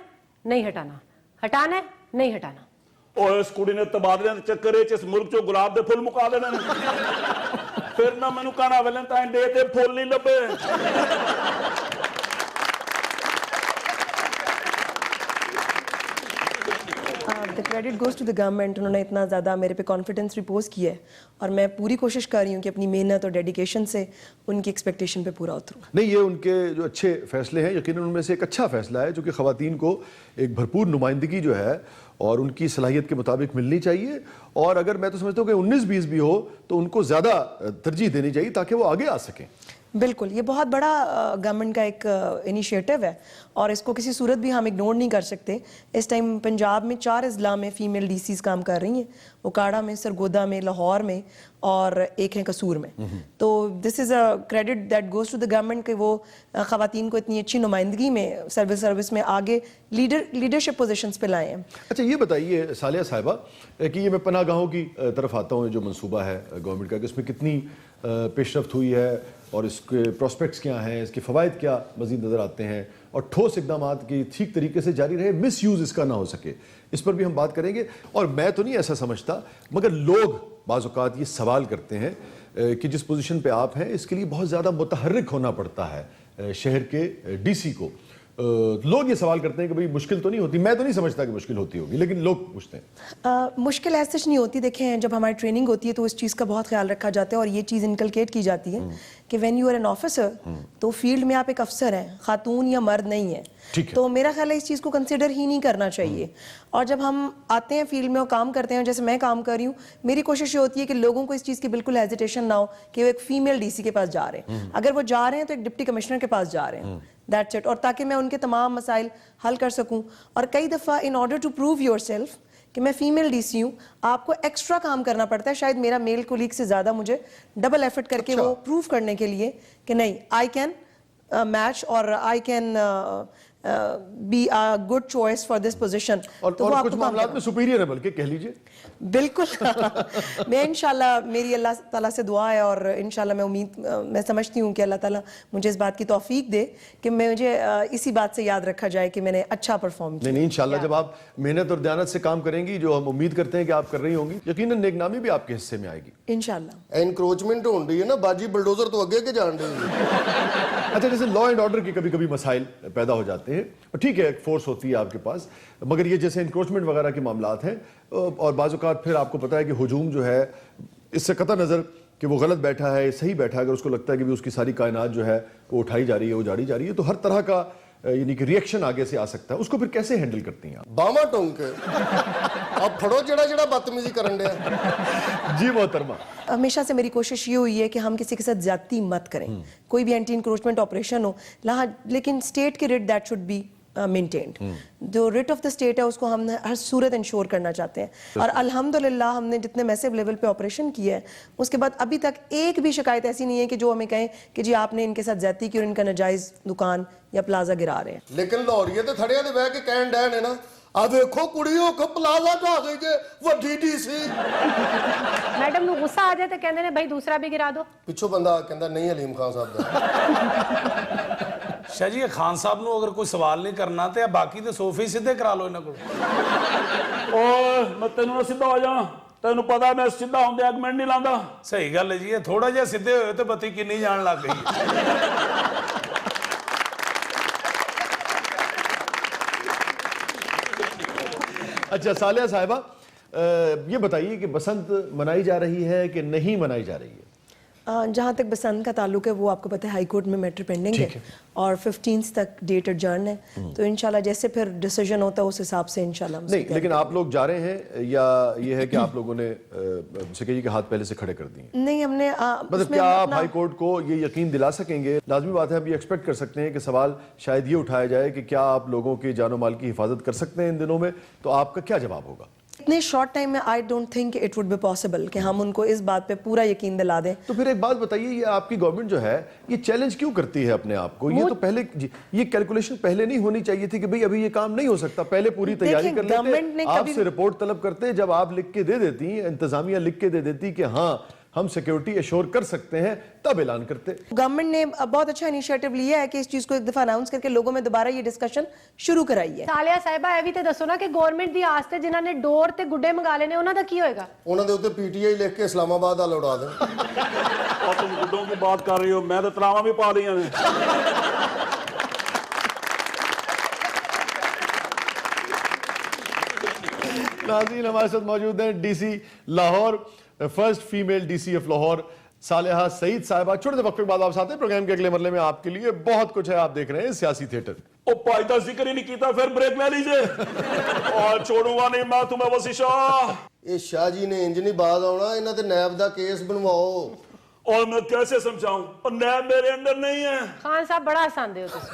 नहीं हटाना, हटाना है, नहीं हटाना. और इस कुड़ी ने तबादले के चक्कर इस मुल्क चो गुलाब दे फुल मुका देने ने. फिर ना मैनू कहना वैलेंटाइन डे ते फुल नहीं लभे. The credit goes to the government. उन्होंने इतना ज़्यादा मेरे पे कॉन्फिडेंस रिपोज किया है और मैं पूरी कोशिश कर रही हूँ कि अपनी मेहनत और डेडिकेशन से उनकी एक्सपेक्टेशन पे पूरा उतरूँ. नहीं, ये उनके जो अच्छे फैसले हैं, यकीनन उनमें से एक अच्छा फैसला है जो कि ख़वातीन को एक भरपूर नुमाइंदगी जो है और उनकी सलाहियत के मुताबिक मिलनी चाहिए. और अगर मैं तो समझता हूँ कि 19-20 भी हो तो उनको ज़्यादा तरजीह देनी चाहिए ताकि वो आगे आ सकें. बिल्कुल, ये बहुत बड़ा गवर्नमेंट का एक इनिशिएटिव है और इसको किसी सूरत भी हम इग्नोर नहीं कर सकते. इस टाइम पंजाब में 4 अजला में फ़ीमेल DCs काम कर रही हैं, उकाड़ा में, सरगोदा में, लाहौर में और एक है कसूर में. तो this is a credit that goes to the government कि वो ख़वातीन को इतनी अच्छी नुमाइंदगी में सर्विस में आगे लीडरशिप पोजीशंस पे लाए हैं. अच्छा, ये बताइए सालिया साहिबा कि ये मैं पनाहगाहों की तरफ आता हूँ, जो मंसूबा है गवर्नमेंट का, कि इसमें कितनी पेशरफ्त हुई है और इसके प्रोस्पेक्ट्स क्या हैं, इसके फ़वाइद क्या मज़ीद नज़र आते हैं, और ठोस इक़दामात की ठीक तरीके से जारी रहे, मिस यूज़ इसका ना हो सके, इस पर भी हम बात करेंगे. और मैं तो नहीं ऐसा समझता, मगर लोग बाज़ औक़ात ये सवाल करते हैं कि जिस पोजीशन पे आप हैं इसके लिए बहुत ज़्यादा मुतहर्रिक होना पड़ता है शहर के DC को. लोग ये सवाल करते हैं कि भाई मुश्किल तो नहीं होती. मैं तो नहीं समझता कि मुश्किल होती होगी, लेकिन लोग पूछते हैं. मुश्किल ऐसे नहीं होती. देखें, जब हमारी ट्रेनिंग होती है तो इस चीज़ का बहुत ख्याल रखा जाता है और ये चीज़ इनकलकेट की जाती है कि when you are an officer तो फील्ड में आप एक अफसर हैं, खातून या मर्द नहीं है. तो मेरा ख्याल है इस चीज़ को कंसिडर ही नहीं करना चाहिए. और जब हम आते हैं फील्ड में और काम करते हैं, जैसे मैं काम कर रही हूँ, मेरी कोशिश ये होती है कि लोगों को इस चीज़ की बिल्कुल हेजिटेशन ना हो कि वो एक फीमेल DC के पास जा रहे हैं. अगर वो जा रहे हैं तो एक डिप्टी कमिश्नर के पास जा रहे हैं, दैट्स इट. और ताकि मैं उनके तमाम मसाइल हल कर सकूँ. और कई दफ़ा in order to prove yourself कि मैं फीमेल DC हूँ, आपको एक्स्ट्रा काम करना पड़ता है. शायद मेरा मेल कोलीग से ज़्यादा मुझे डबल एफर्ट करके वो प्रूव करने के लिए कि नहीं, आई कैन मैच और I can be a good choice for this position. और कुछ मामलात में सुपीरियर है, बल्कि कह लीजिए. बिल्कुल. मैं इंशाल्लाह, मेरी अल्लाह ताला से दुआ है और इंशाल्लाह मैं समझती हूँ कि अल्लाह ताला मुझे इस बात की तौफीक दे कि मुझे इसी बात से याद रखा जाए कि मैंने अच्छा परफॉर्म किया. नहीं, इंशाल्लाह जब आप मेहनत और दयानत से काम करेंगी, जो हम उम्मीद करते हैं कि आप कर रही होंगी, यकीनन नेकनामी भी आपके हिस्से में आएगी इंशाल्लाह. एनक्रोचमेंट हो रही है ना, बाजी बुलडोजर तो आगे के जान रही है. अच्छा, जैसे लॉ एंड ऑर्डर के कभी कभी मसाइल पैदा हो जाते हैं, ठीक है, एक फोर्स होती है आपके पास, मगर ये जैसे इंक्रोचमेंट वगैरह के मामलात हैं और बाज़ औक़ात फिर आपको पता है कि हुजूम जो है, इससे कतई नज़र कि वो गलत बैठा है, सही बैठा है, अगर उसको लगता है कि भी उसकी सारी कायनात जो है वो उठाई जा रही है, उजाड़ी जा रही है, तो हर तरह का यानी कि रिएक्शन आगे से आ सकता है. उसको फिर कैसे हैंडल करती हैं आप? बामा टोंक अब फड़ो जड़ा बदतमीजी करन दे. जी मोहतरमा, हमेशा से मेरी कोशिश ये हुई है कि हम किसी के साथ ज्यादती मत करें. कोई भी एंटी इंक्रोचमेंट ऑपरेशन हो, लेकिन स्टेट की writ that should be maintained. जो रिट ऑफ द स्टेट है उसको हम हर सूरत इंश्योर करना चाहते हैं. और अल्हम्दुलिल्लाह हमने जितने मैसिव लेवल पे ऑपरेशन किया है, उसके बाद अभी तक एक भी शिकायत ऐसी नहीं है कि जो हमें कहें कि जी आपने इनके साथ ज्यादती की और इनका नाजायज दुकान या प्लाजा गिरा रहे हैं. लेकिन लाहौरिये तो थड़िया दे बह के कहन डे ने ना, आ देखो कुड़ियों को प्लाजा ढा गई जे वड्डी DC. मैडम ਨੂੰ ਗੁੱਸਾ ਆ ਜਾਏ ਤੇ ਕਹਿੰਦੇ ਨੇ ਭਾਈ ਦੂਸਰਾ ਵੀ ਗਿਰਾ ਦਿਓ. ਪਿੱਛੋਂ ਬੰਦਾ ਕਹਿੰਦਾ ਨਹੀਂ ਹਲੀਮ ਖਾਨ ਸਾਹਿਬ ਦਾ. शाह जी, खान साहब ਨੂੰ अगर कोई सवाल नहीं करना तो बाकी तो सोफे ही सीधे करा लो इन्हां कोल. ओए मैं तेनू ना सीधा हो जा, तेनू पता मैं सीधा होंदे एक मिनट नहीं लांदा. सही गल है जी, ये थोड़ा जिहा सीधे होए तो बत्ती किन्नी जान लग गई. अच्छा सालिया साहिबा, ये बताइए कि बसंत मनाई जा रही है कि नहीं मनाई जा रही है? जहाँ तक बसंत का ताल्लुक है वो आपको पता है हाई कोर्ट में मैटर पेंडिंग है और 15 तक डेट एडजर्न है, तो इंशाल्लाह जैसे फिर डिसीजन होता है उस हिसाब से इंशाल्लाह। नहीं, लेकिन आप लोग जा रहे हैं या ये है कि आप लोगों ने से कहिए कि हाथ पहले से खड़े कर दिए? नहीं, हमने मतलब क्या आप हाई कोर्ट को ये यकीन दिला सकेंगे? लाजमी बात है, हम ये एक्सपेक्ट कर सकते हैं कि सवाल शायद ये उठाया जाए कि क्या आप लोगों के जानो माल की हिफाजत कर सकते हैं इन दिनों में, तो आपका क्या जवाब होगा? इतने शॉर्ट टाइम में I don't think it would be possible कि हम उनको इस बात पे पूरा यकीन दिला दें। तो फिर एक बात बताइए, ये आपकी गवर्नमेंट जो है ये चैलेंज क्यों करती है अपने आप को? ये तो पहले ये कैलकुलेशन पहले नहीं होनी चाहिए थी कि भाई अभी ये काम नहीं हो सकता, पहले पूरी तैयारी कर लेते, आपसे रिपोर्ट तलब करते, जब आप लिख के दे देती, इंतजामिया लिख के दे देती कि हाँ हम सिक्योरिटी एश्योर कर सकते हैं, तब ऐलान करते। गवर्नमेंट ने बहुत अच्छा इनिशिएटिव लिया है कि इस चीज को एक दफा अनाउंस करके लोगों में दोबारा ये डिस्कशन शुरू कराई है। सालिया साहिबा, ਇਹ ਵੀ ਤੇ ਦੱਸੋ ਨਾ ਕਿ ਗਵਰਨਮੈਂਟ ਦੀ ਆਸ ਤੇ ਜਿਨ੍ਹਾਂ ਨੇ ਡੋਰ ਤੇ ਗੁੱਡੇ ਮੰਗਾ ਲਏ ਨੇ ਉਹਨਾਂ ਦਾ ਕੀ ਹੋਏਗਾ? ਉਹਨਾਂ ਦੇ ਉੱਤੇ ਪੀਟੀਆਈ ਲਿਖ ਕੇ ਇਸਲਾਮਾਬਾਦ ਵਾਲ ਉਡਾ ਦੇਣ। और तुम गुड्डों की बात कर रही हो, मैं तो तलावा भी पा ली है। नाज़रीन, हमारे साथ मौजूद हैं DC Lahore, first female DC of Lahore Saleha Saeed साहिबा। छोटे से वक्फे के बाद आप साथ हैं, प्रोग्राम के अगले मरले में आपके लिए बहुत कुछ है। आप देख रहे हैं सियासी थिएटर। ओ भाई का जिक्र ही नहीं किया, फिर ब्रेक ले लीजिए। और छोड़ूंगा नहीं मैं तुम्हें वसी शाह। ਇਹ ਸ਼ਾਹ ਜੀ ਨੇ ਇੰਜ ਨਹੀਂ ਬਾਜ਼ ਆਉਣਾ, ਇਹਨਾਂ ਤੇ ਨੈਬ ਦਾ ਕੇਸ ਬਣਵਾਓ। और मैं कैसे समझाऊं, और नैब मेरे अंदर नहीं है। ਖਾਨ ਸਾਹਿਬ ਬੜਾ ਹਸਾਂਦੇ ਹੋ ਤੁਸੀਂ।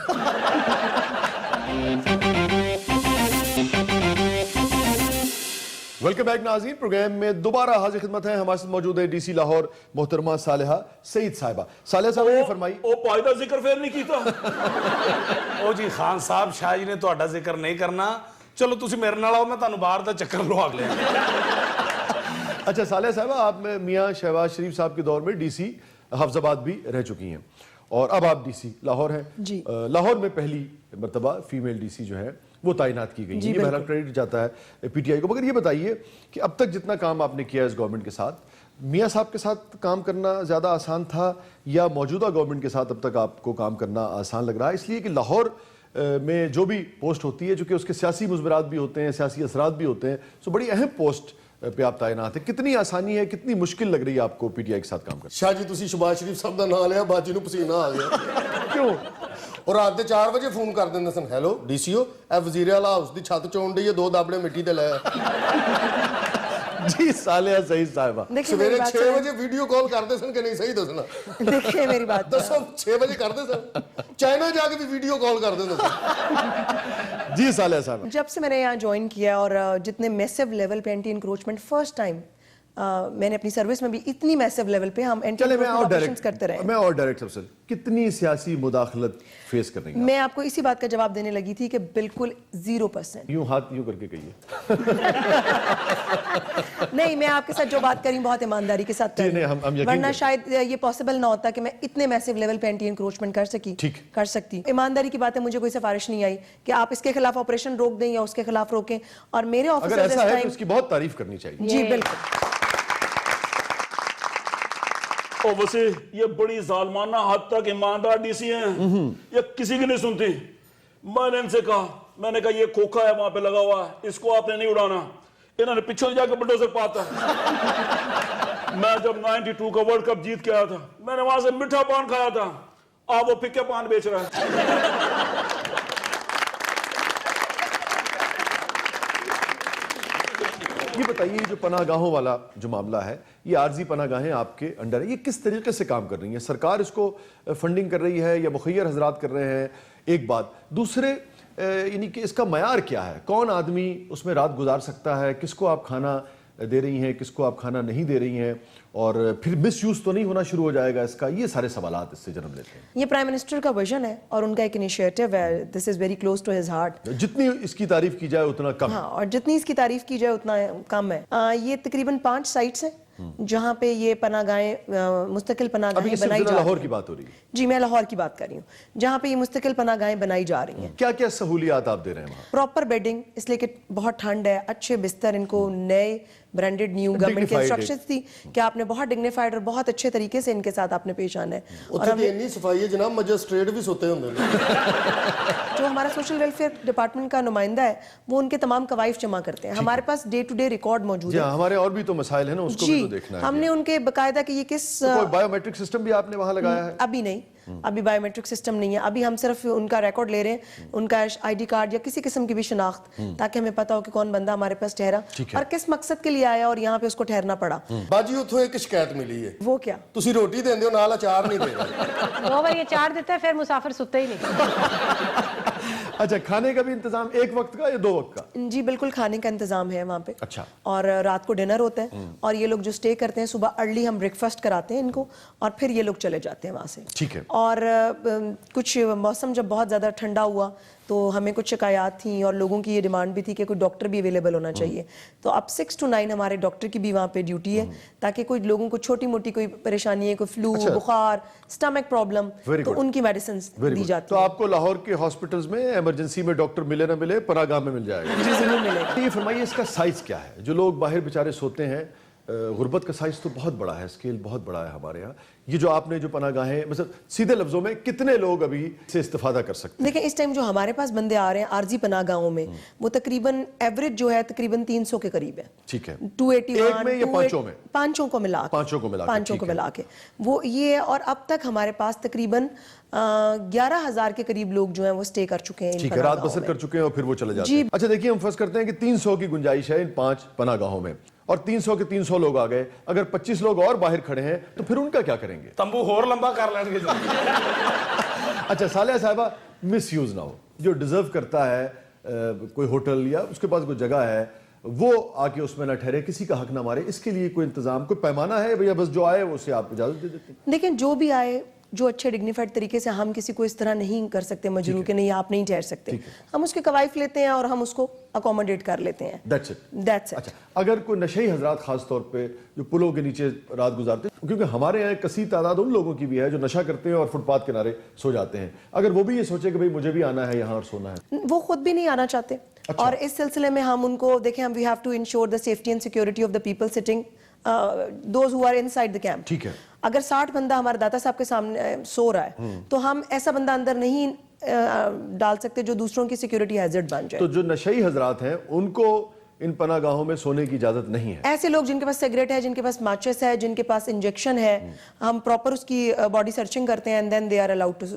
वेलकम बैक नाज़रीन, प्रोग्राम में दोबारा हाजिर खिदमत है। हमारे साथ मौजूद है डीसी लाहौर मोहतरमा सालेहा सईद साहिबा। सालेहा साहब ने फरमाई ओ भाई का जिक्र फिर नहीं किया। ਉਹ ਜੀ ਖਾਨ ਸਾਹਿਬ, ਸ਼ਾਹ ਜੀ ਨੇ ਤੁਹਾਡਾ ਜ਼ਿਕਰ ਨਹੀਂ ਕਰਨਾ, ਚਲੋ ਤੁਸੀਂ ਮੇਰੇ ਨਾਲ ਆਓ, ਮੈਂ ਤੁਹਾਨੂੰ ਬਾਹਰ ਦਾ ਚੱਕਰ ਲਵਾ ਲਿਆ। अच्छा सालेहा साहिबा, आप मियाँ शहबाज शरीफ साहब के दौर में डीसी हफ्जाबाद भी रह चुकी हैं और अब आप डीसी लाहौर हैं जी। लाहौर में पहली मर्तबा फीमेल डीसी जो है वो तैनात की गई है, ये बहरहाल क्रेडिट जाता है पीटीआई को। मगर ये बताइए कि अब तक जितना काम आपने किया इस गवर्नमेंट के साथ, मियाँ साहब के साथ काम करना ज़्यादा आसान था या मौजूदा गवर्नमेंट के साथ अब तक आपको काम करना आसान लग रहा है? इसलिए कि लाहौर में जो भी पोस्ट होती है, चूँकि उसके सियासी मुज़मरात भी होते हैं, सियासी असरात भी होते हैं, सो बड़ी अहम पोस्ट पे आप तैनात है। कितनी आसानी है, कितनी मुश्किल लग रही है आपको पीटीआई के साथ काम करना? ਸ਼ਾਹ ਜੀ ਤੁਸੀਂ ਸ਼ਬਾਜ਼ ਸ਼ਰੀਫ ਸਾਹਿਬ ਦਾ ਨਾਂ ਲਿਆ, ਬਾਜੀ ਨੂੰ ਪਸੀਨਾ ਆ ਗਿਆ। क्यों? ਔਰ ਰਾਤ ਦੇ 4 ਵਜੇ ਫੋਨ ਕਰ ਦਿੰਦੇ ਸਨ, ਹੈਲੋ ਡੀਸੀਓ, ਇਹ ਵਜ਼ੀਰ ਆਲਾ ਹਾਊਸ ਦੀ ਛੱਤ ਚੋਣ ਡਈ ਹੈ, 2 ਦਾਬੜੇ ਮਿੱਟੀ ਤੇ ਲੈ ਆ। जी सालेहा सईद साहिबा, देखिए ਸਵੇਰੇ मेरी बात 6 ਵਜੇ ਵੀਡੀਓ ਕਾਲ ਕਰਦੇ ਸਨ ਕਿ ਨਹੀਂ, ਸਹੀ ਦੱਸਣਾ। देखिए मेरी बात, ਦੱਸੋ 6 ਵਜੇ ਕਰਦੇ ਸਨ? ਚਾਈਨਾ ਜਾ ਕੇ ਵੀ ਵੀਡੀਓ ਕਾਲ ਕਰਦੇ ਹੁੰਦੇ ਸਨ। जी सालेहा साहिबा, जब से मैंने यहाँ ज्वाइन किया और जितने मैसिव लेवल पे एंटी इंक्रोचमेंट फर्स्ट टाइम मैंने अपनी सर्विस में भी इतनी मैसिव लेवल पे हम एंटी चले मैं और ऑपरेशंस करते रहे। मैं और डायरेक्ट सबसे कितनी सियासी मुदाखलत फेस कर रही हैं? मैं आपको इसी बात का जवाब देने लगी थी कि बिल्कुल 0%। यूं हाथ यूं करके कहिए। नहीं, मैं आपके साथ जो बात करी बहुत ईमानदारी के साथ नहीं, हम करी, यकीन वरना करते शायद ये पॉसिबल ना होता कि मैं इतने मैसिव लेवल पे एंटी इंक्रोचमेंट कर सकती। ईमानदारी की बात है, मुझे कोई सिफारिश नहीं आई कि आप इसके खिलाफ ऑपरेशन रोक दें या उसके खिलाफ रोकें, और मेरे अगर ऑफिसर्स ऐसा है तो इसकी बहुत तारीफ करनी चाहिए। जी बिल्कुल। ओ वैसे ये बड़ी जालमाना हद तक ईमानदार डीसी हैं, ये किसी की नहीं सुनती। मैंने इनसे कहा, मैंने कहा ये खोखा है वहां पे लगा हुआ है, इसको आपने नहीं उड़ाना। इन्होंने पीछे जाकर बुलडोजर पाता। मैं जब 92 का वर्ल्ड कप जीत के आया था, मैंने वहां से मीठा पान खाया था, अब वो फिक्के पान बेच रहा है। ये बताइए, जो पनाहगाहों वाला जो मामला है, ये आर्जी पनाहगाहें आपके अंडर है, ये किस तरीके से काम कर रही हैं? सरकार इसको फंडिंग कर रही है या मुखैर हजरात कर रहे हैं? एक बात। दूसरे यानी कि इसका मयार क्या है? कौन आदमी उसमें रात गुजार सकता है? किसको आप खाना दे रही हैं, किसको आप खाना नहीं दे रही हैं? और फिर मिस यूज तो नहीं होना शुरू हो जाएगा इसका? ये सारे सवालात इससे जन्म लेते हैं। ये प्राइम मिनिस्टर का विजन है और उनका एक इनिशिएटिव है, this is very close to his heart. जितनी इसकी तारीफ की जाए उतना कम। हाँ, और जितनी इसकी तारीफ की जाए उतना कम है। ये तकरीबन 5 साइट्स हैं जहाँ पे ये पनाहगाहें, मुस्तकिल पनाहगाहें बनाई जा रही हैं। लाहौर की बात हो रही है? जी, मैं लाहौर की बात कर रही हूँ, जहाँ पे ये मुस्तकिल पनाहगाहें बनाई जा रही हैं। क्या क्या सहूलियात आप दे रहे हैं वहाँ? प्रॉपर बेडिंग, इसलिए कि बहुत ठंड है, अच्छे बिस्तर, इनको नए ब्रांडेड न्यू गवर्नमेंट की Dignified इंस्ट्रक्शंस थी कि आपने बहुत डिग्निफाइड और बहुत अच्छे तरीके से इनके साथ आपने पेश आना है। और ਉੱਥੇ ਤੇ ਇੰਨੀ ਸਫਾਈ ਹੈ ਜਨਾਬ, ਮੈਜਿਸਟ੍ਰੇਟ ਵੀ ਸੁੱਤੇ ਹੁੰਦੇ ਨੇ। जो हमारा सोशल वेलफेयर डिपार्टमेंट का नुमाइंदा है वो उनके तमाम कवाइफ जमा करते हैं। हमारे पास डे टू डे रिकॉर्ड मौजूद है। हमारे और भी तो मसाइल है ना, उसको भी तो देखना है। हमने उनके बकायदा कि ये किस कोई बायोमेट्रिक सिस्टम भी आपने वहां लगाया है? अभी नहीं, अभी बायोमेट्रिक सिस्टम नहीं है। अभी हम सिर्फ उनका रिकॉर्ड ले रहे हैं, उनका आईडी कार्ड या किसी किस्म की भी शनाख्त, ताकि हमें पता हो कि कौन बंदा हमारे पास ठहरा और किस मकसद के लिए आया और यहाँ पे उसको ठहरना पड़ा। ਬਾਜੀ ਉੱਥੋਂ ਇੱਕ ਸ਼ਿਕਾਇਤ ਮਿਲੀ ਹੈ। वो क्या? ਤੁਸੀਂ ਰੋਟੀ ਦਿੰਦੇ ਹੋ ਨਾਲ ਅਚਾਰ ਨਹੀਂ ਦੇ ਰਹੇ। 2 बार ये चार देता है फिर मुसाफिर सुते ही नहीं। अच्छा, खाने का भी इंतजाम एक वक्त का या 2 वक्त का? जी बिल्कुल, खाने का इंतजाम है वहाँ पे। अच्छा। और रात को डिनर होता है और ये लोग जो स्टे करते हैं सुबह अर्ली हम ब्रेकफास्ट कराते हैं इनको और फिर ये लोग चले जाते हैं वहाँ से। ठीक है। और कुछ मौसम जब बहुत ज़्यादा ठंडा हुआ तो हमें कुछ शिकायत थी और लोगों की ये डिमांड भी थी कि कोई डॉक्टर भी अवेलेबल होना चाहिए। तो अब 6 to 9 हमारे डॉक्टर की भी वहाँ पे ड्यूटी है, ताकि कोई लोगों को छोटी मोटी कोई परेशानी है, कोई फ्लू, बुखार, स्टमक प्रॉब्लम, तो उनकी मेडिसिन दी जाती तो आपको लाहौर के हॉस्पिटल्स में इमरजेंसी में डॉक्टर मिले ना मिले, पनागाह में मिल जाएगा। जी जरूर मिलेगा। ये फरमाइए, इसका साइज क्या है? जो लोग बाहर बेचारे सोते हैं, गुर्बत का साइज तो बहुत बड़ा है, स्केल बहुत बड़ा है हमारे यहाँ। ये जो आपने जो पनागाहें, मतलब सीधे लफ्जों में कितने लोग अभी से इस्तेफादा कर सकते हैं? देखिए इस टाइम जो हमारे पास बंदे आ रहे हैं आरजी पनागाहों में, वो तकरीबन एवरेज जो है तकरीबन 300 के करीब है। ठीक है। 281 एक में या पांचों में? पांचों को मिला के। पांचों को मिला के वो ये। और अब तक हमारे पास तकरीबन 11,000 के करीब लोग जो हैं वो स्टे कर चुके हैं। ठीक है, रात बसर कर चुके हैं और फिर वो चले जाते हैं। अच्छा देखिए, हम फर्ज करते हैं कि 300 की गुंजाइश है इन 5 पनागाहों में और 300 के 300 लोग आ गए, अगर 25 लोग और बाहर खड़े हैं तो फिर उनका क्या करेंगे? तंबू होर लंबा कर लेंगे। अच्छा सालिया साहिबा, मिस यूज ना हो, जो डिजर्व करता है कोई होटल या उसके पास कोई जगह है, वो आके उसमें ना ठहरे, किसी का हक ना मारे, इसके लिए कोई इंतजाम, कोई पैमाना है भैया? बस जो आए उसे आप इजाजत दे देते हैं? लेकिन जो भी आए, जो अच्छे डिग्निफाइड तरीके से, हम किसी को इस तरह नहीं कर सकते मजबूर के नहीं आप नहीं ठहर सकते। हम उसके कवाइफ लेते हैं और हम उसको अकोमोडेट कर लेते हैं। That's it. That's it. अच्छा, अगर कोई नशई हजरात खास तौर पे जो पुलों के नीचे रात गुजारते हैं, क्योंकि हमारे यहाँ कसी तादाद उन लोगों की भी है जो नशा करते हैं और फुटपाथ किनारे सो जाते हैं, अगर वो भी ये सोचे कि भाई मुझे भी आना है यहाँ और सोना है, वो खुद भी नहीं आना चाहते। अच्छा। और इस सिलसिले में हम उनको देखें, हम we have to ensure the safety and security of the people sitting those who are inside the camp. ठीक है। अगर 60 बंदा हमारे दाता साहब के सामने सो रहा है तो हम ऐसा बंदा अंदर नहीं डाल सकते जो दूसरों की सिक्योरिटी हैजर्ड बन जाए। तो जो नशई हजरात हैं उनको इन पनागाहों में सोने की इजाजत नहीं है? ऐसे लोग जिनके पास सिगरेट है, जिनके पास माचिस है, जिनके पास इंजेक्शन है, हम प्रॉपर उसकी बॉडी सर्चिंग करते हैं and then they are allowed to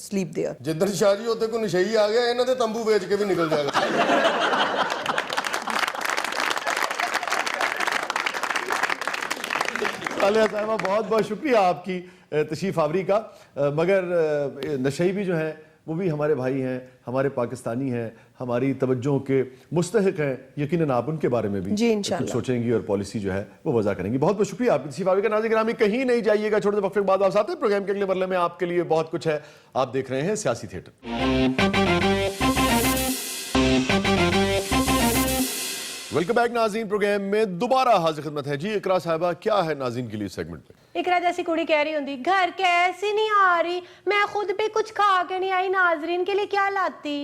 sleep there. ਜਿੱਦਣ ਸ਼ਾਹ ਜੀ ਉੱਤੇ ਕੋਈ ਨਸ਼ਈ ਆ ਗਿਆ, ਇਹਨਾਂ ਦੇ ਤੰਬੂ ਵੇਚ ਕੇ ਵੀ ਨਿਕਲ ਜਾਏਗਾ। सालिया साहिबा, बहुत बहुत शुक्रिया आपकी तशरीफ आवरी का, मगर नशई भी जो हैं वो भी हमारे भाई हैं, हमारे पाकिस्तानी हैं, हमारी तवज्जो के मुस्तहिक हैं। यकीनन आप उनके बारे में भी जी इंशाल्लाह कुछ सोचेंगी और पॉलिसी जो है वो वज़ा करेंगी। बहुत बहुत शुक्रिया आपकी तशरीफ आवरी का। नाज़रीन गिरामी, कहीं नहीं जाइएगा, छोटे से वक्फे के बाद वापस आते हैं। प्रोग्राम के अगले मरले में आपके लिए बहुत कुछ है। आप देख रहे हैं सियासी थिएटर। वेलकम बैक नाज़रीन, प्रोग्राम में दोबारा हाजिर खिदमत है। जी इकरा साहिबा, क्या है नाज़रीन के लिए सेगमेंट में? इकरा जैसी कुड़ी कह रही होंगी, घर कैसी नहीं आ रही, मैं खुद भी कुछ खा के नहीं आई, नाजरीन के लिए क्या लाती।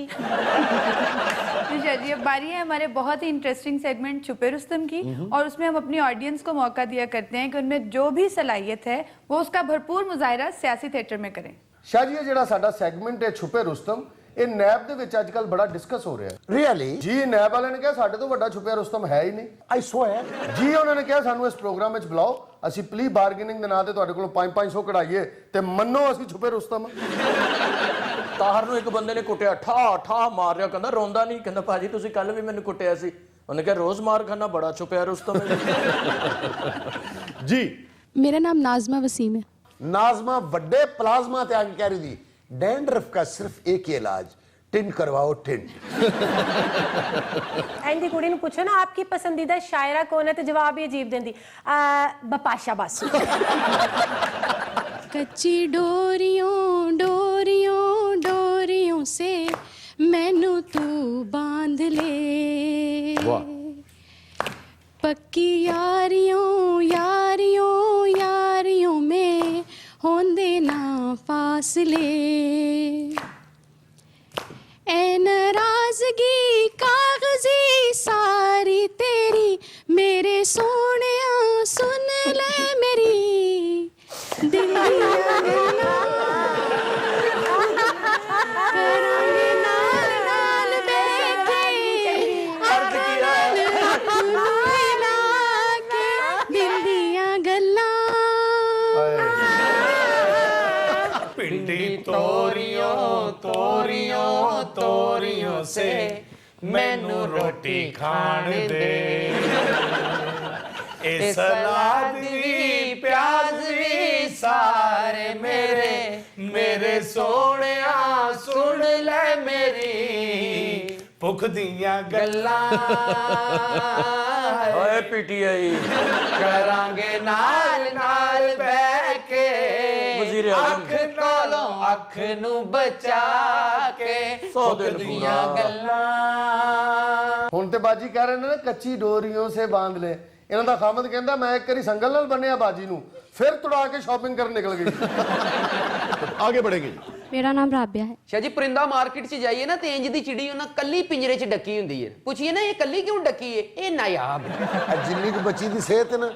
जी अब बारी है हमारे बहुत ही इंटरेस्टिंग सेगमेंट छुपे रुस्तम की, और उसमें हम अपनी ऑडियंस को मौका दिया करते हैं कि उनमें जो भी सलाहियत है वो उसका भरपूर मुजाहिरा सियासी थिएटर में करें। ਸ਼ਾਹ ਜੀ, ਇਹ ਜਿਹੜਾ ਸਾਡਾ ਸੈਗਮੈਂਟ ਹੈ ਛੁਪੇ ਰੁਸਤਮ, ਇਹ ਨੈਬ ਦੇ ਵਿੱਚ ਅੱਜਕੱਲ ਬੜਾ ਡਿਸਕਸ ਹੋ ਰਿਹਾ ਹੈ। ਰੀਅਲੀ? ਜੀ ਨੈਬ ਵਾਲਿਆਂ ਨੇ ਕਿਹਾ ਸਾਡੇ ਤੋਂ ਵੱਡਾ ਛੁਪਿਆ ਰੁਸਤਮ ਹੈ ਹੀ ਨਹੀਂ। ਆਈ ਸਵੇਅਰ। ਜੀ ਉਹਨਾਂ ਨੇ ਕਿਹਾ ਸਾਨੂੰ ਇਸ ਪ੍ਰੋਗਰਾਮ ਵਿੱਚ ਬੁਲਾਓ, ਅਸੀਂ ਪਲੀ ਬਾਰਗੇਨਿੰਗ ਦੇ ਨਾਂ ਤੇ ਤੁਹਾਡੇ ਕੋਲੋਂ 500 ਕਢਾਈਏ ਤੇ ਮੰਨੋ ਅਸੀਂ ਛੁਪੇ ਰੁਸਤਮ। ਤਾਹਰ ਨੂੰ ਇੱਕ ਬੰਦੇ ਨੇ ਕੁੱਟਿਆ, ਠਾ ਠਾ ਮਾਰ ਰਿਹਾ, ਕਹਿੰਦਾ ਰੋਂਦਾ ਨਹੀਂ, ਕਹਿੰਦਾ ਭਾਜੀ ਤੁਸੀਂ ਕੱਲ ਵੀ ਮੈਨੂੰ ਕੁੱਟਿਆ ਸੀ। ਉਹਨੇ ਕਿਹਾ ਰੋਜ਼ ਮਾਰ ਖਾਨਾ ਬੜਾ ਛੁਪਿਆ ਰੁਸਤਮ ਹੈ। जी मेरा नाम नाजमा वसीम है। नाजमा ਵੱਡੇ ਪਲਾਜ਼ਮਾ ਤੇ ਆ ਕੇ ਕਹਿ ਰਹੀ थी, डैंड्रफ का सिर्फ एक ही इलाज, टिंट करवाओ टिंट। इंदी कुड़ी ने पूछो ना आपकी पसंदीदा शायरा कौन है, तो जवाब ही अजीब देंदी, बपाशा बासु। कच्ची डोरियों डोरियों डोरियों से मैनू तू बांध ले, पक्की यारियों यारियों यारियों में होंदे ना फासले, ऐ नाराजगी कागजी सारी तेरी मेरे भिंडी तोरियों तोरियों तोरियों से मैनू रोटी खाण दे ए सलाद भी प्याज भी सारे मेरे मेरे सोहणिया सुन ले मेरी भुख दियां गल्लां ਓਏ ਪੀਟੀਆਈ करांगे नाल नाल बैठ के वज़ीर आज़म। अख कोलों अख नू बचा के सौ दिन दियां गल्लां। ਹੁਣ ਤੇ ਬਾਜੀ ਕਹਿ ਰਹੇ ਨੇ ਨਾ ਕੱਚੀ ਡੋਰੀਆਂ ਸੇ ਬਾਂਧ ਲੈ। ਇਹਨਾਂ ਦਾ ਖਾਮਦ ਕਹਿੰਦਾ ਮੈਂ ਇੱਕ ਵਾਰੀ ਸੰਗਲ ਨਾਲ ਬੰਨਿਆ ਬਾਜੀ ਨੂੰ, ਫਿਰ ਤੁੜਾ ਕੇ ਸ਼ਾਪਿੰਗ ਕਰਨ ਨਿਕਲ ਗਈ। आगे बढ़ेंगे जी। मेरा नाम राबिया है। शाह जी परिंदा मार्केट च जाइए ना ते इंज दी चिड़ी उन्हां कल्ली पिंजरे च डकी हुंदी है, पूछिए ना ये कल्ली क्यों डकी है, ये नायाब है। ਜਿੰਨੀ ਕੁ ਬੱਚੀ ਦੀ ਸਿਹਤ ਹੈ ਨਾ,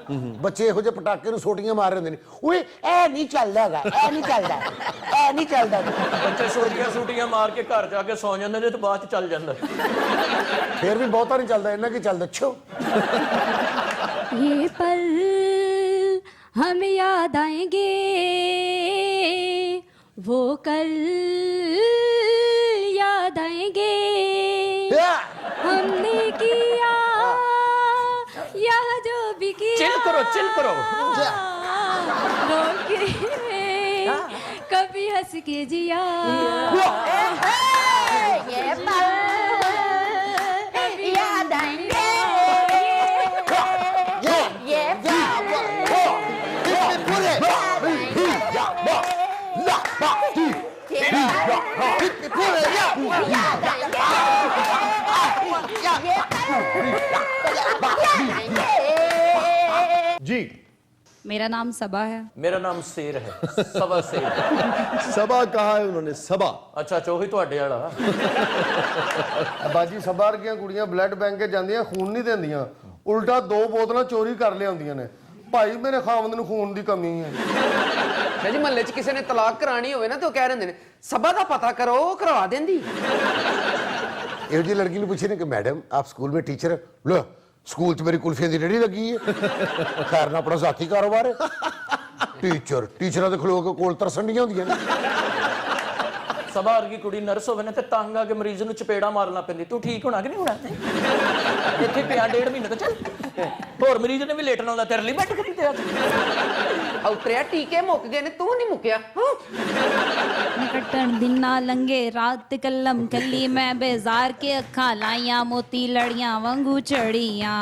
ਬੱਚੇ ਇਹੋ ਜਿਹੇ ਪਟਾਕੇ ਨੂੰ ਸੋਟੀਆਂ ਮਾਰ ਰਹੇ ਹੁੰਦੇ ਨੇ। ਓਏ ਇਹ ਨਹੀਂ ਚੱਲਦਾ ਹੈਗਾ, ਇਹ ਨਹੀਂ ਚੱਲਦਾ, ਇਹ ਨਹੀਂ ਚੱਲਦਾ। ਬੱਚੇ ਸੂਟੀਆਂ ਮਾਰ ਕੇ ਘਰ ਜਾ ਕੇ ਸੌ ਜਾਂਦੇ ਨੇ ਤੇ ਬਾਅਦ ਚ ਚੱਲ ਜਾਂਦਾ। ਫਿਰ ਵੀ ਬਹੁਤਾ ਨਹੀਂ ਚੱਲਦਾ, ਇੰਨਾ ਕੀ ਚੱਲਦਾ। ਛੋ ये पल हम याद आएंगे, वो कल याद आएंगे, हमने किया यह जो भी किया। चिल करो रोके कभी हंस के जिया, ये पल कभी याद आएंगे, जी मेरा नाम सबा है। ਮੇਰਾ ਨਾਮ ਸ਼ੇਰ ਹੈ, ਸਵਾ ਸ਼ੇਰ। सबा कहा है उन्होंने, सबा। ਅੱਛਾ ਚੋਹੀ ਤੁਹਾਡੇ ਵਾਲਾ। ਬਾਜੀ ਸਭਾ ਵਰਗੀਆਂ ਕੁੜੀਆਂ ਬਲੱਡ ਬੈਂਕ 'ਚ ਜਾਂਦੀਆਂ, ਖੂਨ ਨਹੀਂ ਦਿੰਦੀਆਂ, ਉਲਟਾ 2 ਬੋਤਲਾਂ ਚੋਰੀ ਕਰ ਲਿਆਉਂਦੀਆਂ ਨੇ। ਭਾਈ ਮੇਰੇ ਖਾਵੰਦ ਨੂੰ ਖੂਨ ਦੀ ਕਮੀ ਹੈ। शाह जी महल्ले च किसी ने तलाक करानी होवे ना तो कह रहे ने सबा दा पता करो, करवा देंदी। ਇਹੋ ਜਿਹੀ ਲੜਕੀ ਨੂੰ ਪੁੱਛੇ ਨੇ ਕਿ ਮੈਡਮ ਆਪ ਸਕੂਲ में टीचर लो ਸਕੂਲ 'ਚ ਮੇਰੀ ਕੁਲਫੀਆਂ ਦੀ ਰੇਹੜੀ ਲੱਗੀ ਹੈ, ਖੈਰ ਨਾ ਆਪਣਾ ਜ਼ਾਤੀ ਕਾਰੋਬਾਰ ਹੈ। ਟੀਚਰਾਂ ਦੇ ਖਲੋ ਕੇ ਕੋਲ ਤਰਸੰਡੀਆਂ ਹੁੰਦੀਆਂ ਨੇ। ਸਭਾ ਵਰਗੀ ਕੁੜੀ ਨਰਸ ਹੋਵੇ ਨਾ ਤੇ ਤੰਗ ਆ ਕੇ ਮਰੀਜ਼ ਨੂੰ ਚਪੇੜਾ ਮਾਰਨਾ ਪੈਂਦੀ। ਤੂੰ ਠੀਕ ਹੋਣਾ ਕਿ ਨਹੀਂ ਹੋਣਾ? ਇੱਥੇ ਪਿਆ 1.5 ਮਹੀਨੇ ਤੋਂ ਚੱਲ, ਹੋਰ ਮਰੀਜ਼ ਨੇ ਵੀ ਲੇਟਣਾ ਹੁੰਦਾ, ਤੇਰੇ ਲਈ ਬੈਠ ਕਰੀ ਤੇ उतरिया टीके मुक गए ने, तू नहीं मुकया। कटन दिन ना लंगे रात कलम कली, मैं बेजार के अखा लाइया मोती लड़ियां वांगू चढ़िया।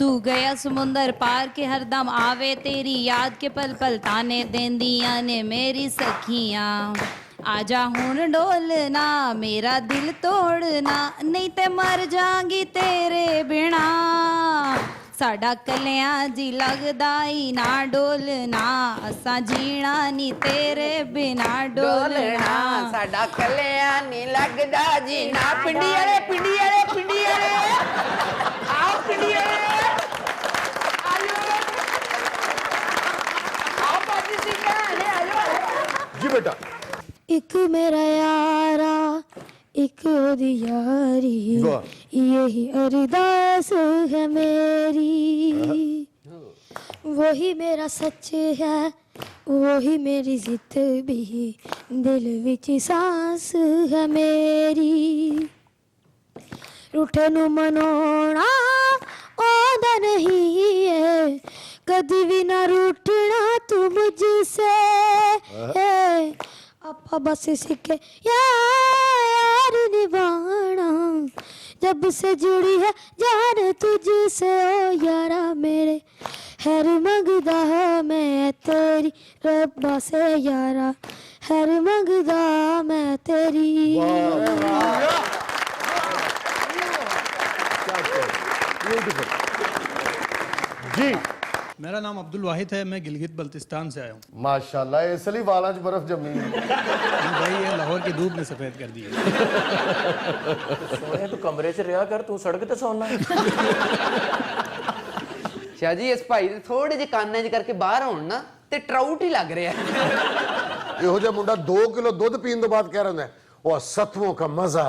तू गया समुंदर पार के हरदम आवे तेरी याद के पल पल ताने देंदियां ने मेरी सखियां। आजा हुण डोलना मेरा दिल तोड़ना, नहीं ते मर जांगी तेरे बिना। साडा कलियां जी लगदा ही ना डोलना, असां जीना नी तेरे बिना डोलना। साडा कलियां नी लगदा जी ना। पिंडी वाले आओ, पिंडी वाले आओ बाजी सिंह ने आयो। जी बेटा। एक मेरा यारा एक ओदी यारी, यही अरदास है मेरी। वही मेरा सच है, वही मेरी जित भी, दिल विच सांस है मेरी। रूठे नू मनाउणा आंदा नहीं है, कदी भी ना रूठना तू मुझसे। आपा बस सीखे यार निभाना, जब से जुड़ी है जान तुझसे। ओ यारा मेरे हर मंगदा मैं तेरी, रब्बा से यारा हर मंगदा मैं तेरी। जी मेरा नाम अब्दुल वाहिद है, मैं गिलगित बल्तिस्तान से आया हूँ। माशाल्लाह, इसलिए वाला च बर्फ जमी है। भाई ये लाहौर की धूप ने सफेद कर दी है। ਸੋਹਣੇ ਤੂੰ ਕਮਰੇ 'ਚ ਰਿਹਾ ਕਰ, ਤੂੰ ਸੜਕ ਤੇ ਸੌਣਾ। शाह जी इस भाई दे थोड़े जे कान्ने च करके बाहर आउण ना ते ट्राउट ही लग रहा है। ਇਹੋ ਜਿਹਾ ਮੁੰਡਾ 2 ਕਿਲੋ ਦੁੱਧ ਪੀਣ ਤੋਂ ਬਾਅਦ ਕਹਿ ਰਿਹਾ ਹੁੰਦਾ ਉਹ सत्वों का मजा।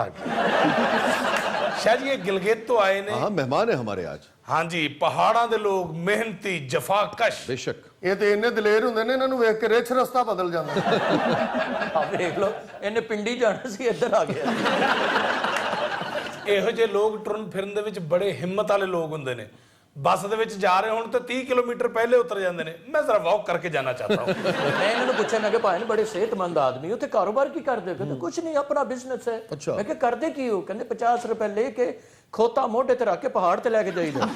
शाह जी ये गिलगित तो आए ने। हाँ मेहमान है हमारे आज। हाँ जी, पहाड़ां दे लोग मेहनती जफाकश। बेशक ਇਹ ਤੇ ਇੰਨੇ ਦਲੇਰ ਹੁੰਦੇ ਨੇ, ਇਹਨਾਂ ਨੂੰ ਵੇਖ ਕੇ ਰਿਛ ਰਸਤਾ ਬਦਲ ਜਾਂਦਾ। ਆ ਵੇਖ ਲਓ, ਇਹਨੇ ਪਿੰਡੀ ਜਾਣਾ ਸੀ, ਇੱਧਰ ਆ ਗਿਆ। ਇਹੋ ਜਿਹੇ ਲੋਕ ਟੁਰਨ ਫਿਰਨ ਦੇ ਵਿੱਚ ਬੜੇ ਹਿੰਮਤ ਵਾਲੇ ਲੋਕ ਹੁੰਦੇ ਨੇ। ਬੱਸ ਦੇ ਵਿੱਚ ਜਾ ਰਹੇ ਹੋਣ ਤੇ 30 ਕਿਲੋਮੀਟਰ ਪਹਿਲੇ ਉਤਰ ਜਾਂਦੇ ਨੇ। ਮੈਂ ਜ਼ਰਾ ਵਾਕ ਕਰਕੇ ਜਾਣਾ ਚਾਹਤਾ ਹੂੰ। ਮੈਂ ਇਹਨਾਂ ਨੂੰ ਪੁੱਛਿਆ, ਮੈਂ ਕਿਹਾ ਭਾਈ ਬੜੇ ਸਿਹਤਮੰਦ ਆਦਮੀ ਹੋ ਤੇ ਕਾਰੋਬਾਰ ਕੀ ਕਰਦੇ ਹੋ? ਕਹਿੰਦੇ ਕੁਝ ਨਹੀਂ, ਆਪਣਾ ਬਿਜ਼ਨਸ ਹੈ। ਮੈਂ ਕਿਹਾ ਕਰਦੇ ਕੀ ਹੋ? ਕਹਿੰਦੇ 50 ਰੁਪਏ ਲੈ ਕੇ ਖੋਤਾ ਮੋਢੇ ਤੇ ਰੱਖ ਕੇ ਪਹਾੜ ਤੇ ਲੈ ਕੇ ਜਾਈਦਾ।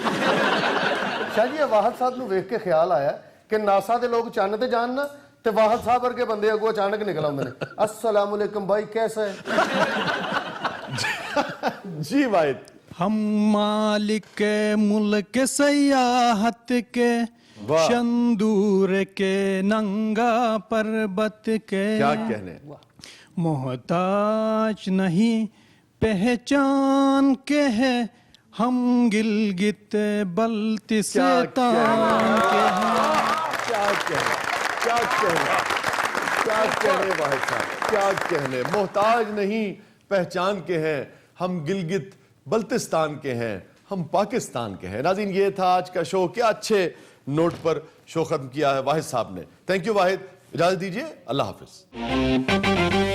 ਸ਼ਾਹ ਜੀ, ਵਾਹਦ ਸਾਹਿਬ ਨੂੰ ਵੇਖ ਕੇ ਖਿਆਲ ਆਇਆ ਕਿ ਨਾਸਾ ਦੇ ਲੋਕ ਚੰਨ ਤੇ ਜਾਣ ਨਾ ਤੇ ਵਾਹਦ ਸਾਹਿਬ ਵਰਗੇ ਬੰਦੇ ਅੱਗੋਂ ਅਚਾਨਕ ਨਿਕਲ ਆਉਂਦੇ ਨੇ। अस्सलाम वालेकुम भाई, कैसा है? जी वाहिद। हम मालिक मुल्क सयाहत के, शंदूर के, नंगा पर्वत के, क्या कहने, मोहताज नहीं पहचान के है, हम गिलगित बल्तिस्तान के हैं। क्या कहने, क्या कहने, क्या कहने वाहिद साहब, क्या कहने। मोहताज नहीं पहचान के हैं, हम गिलगित बल्तिस्तान के हैं, हम पाकिस्तान के हैं। नाज़रीन, ये था आज का शो। क्या अच्छे नोट पर शो खत्म किया है वाहिद साहब ने। थैंक यू वाहिद, इजाजत दीजिए, अल्लाह हाफिज।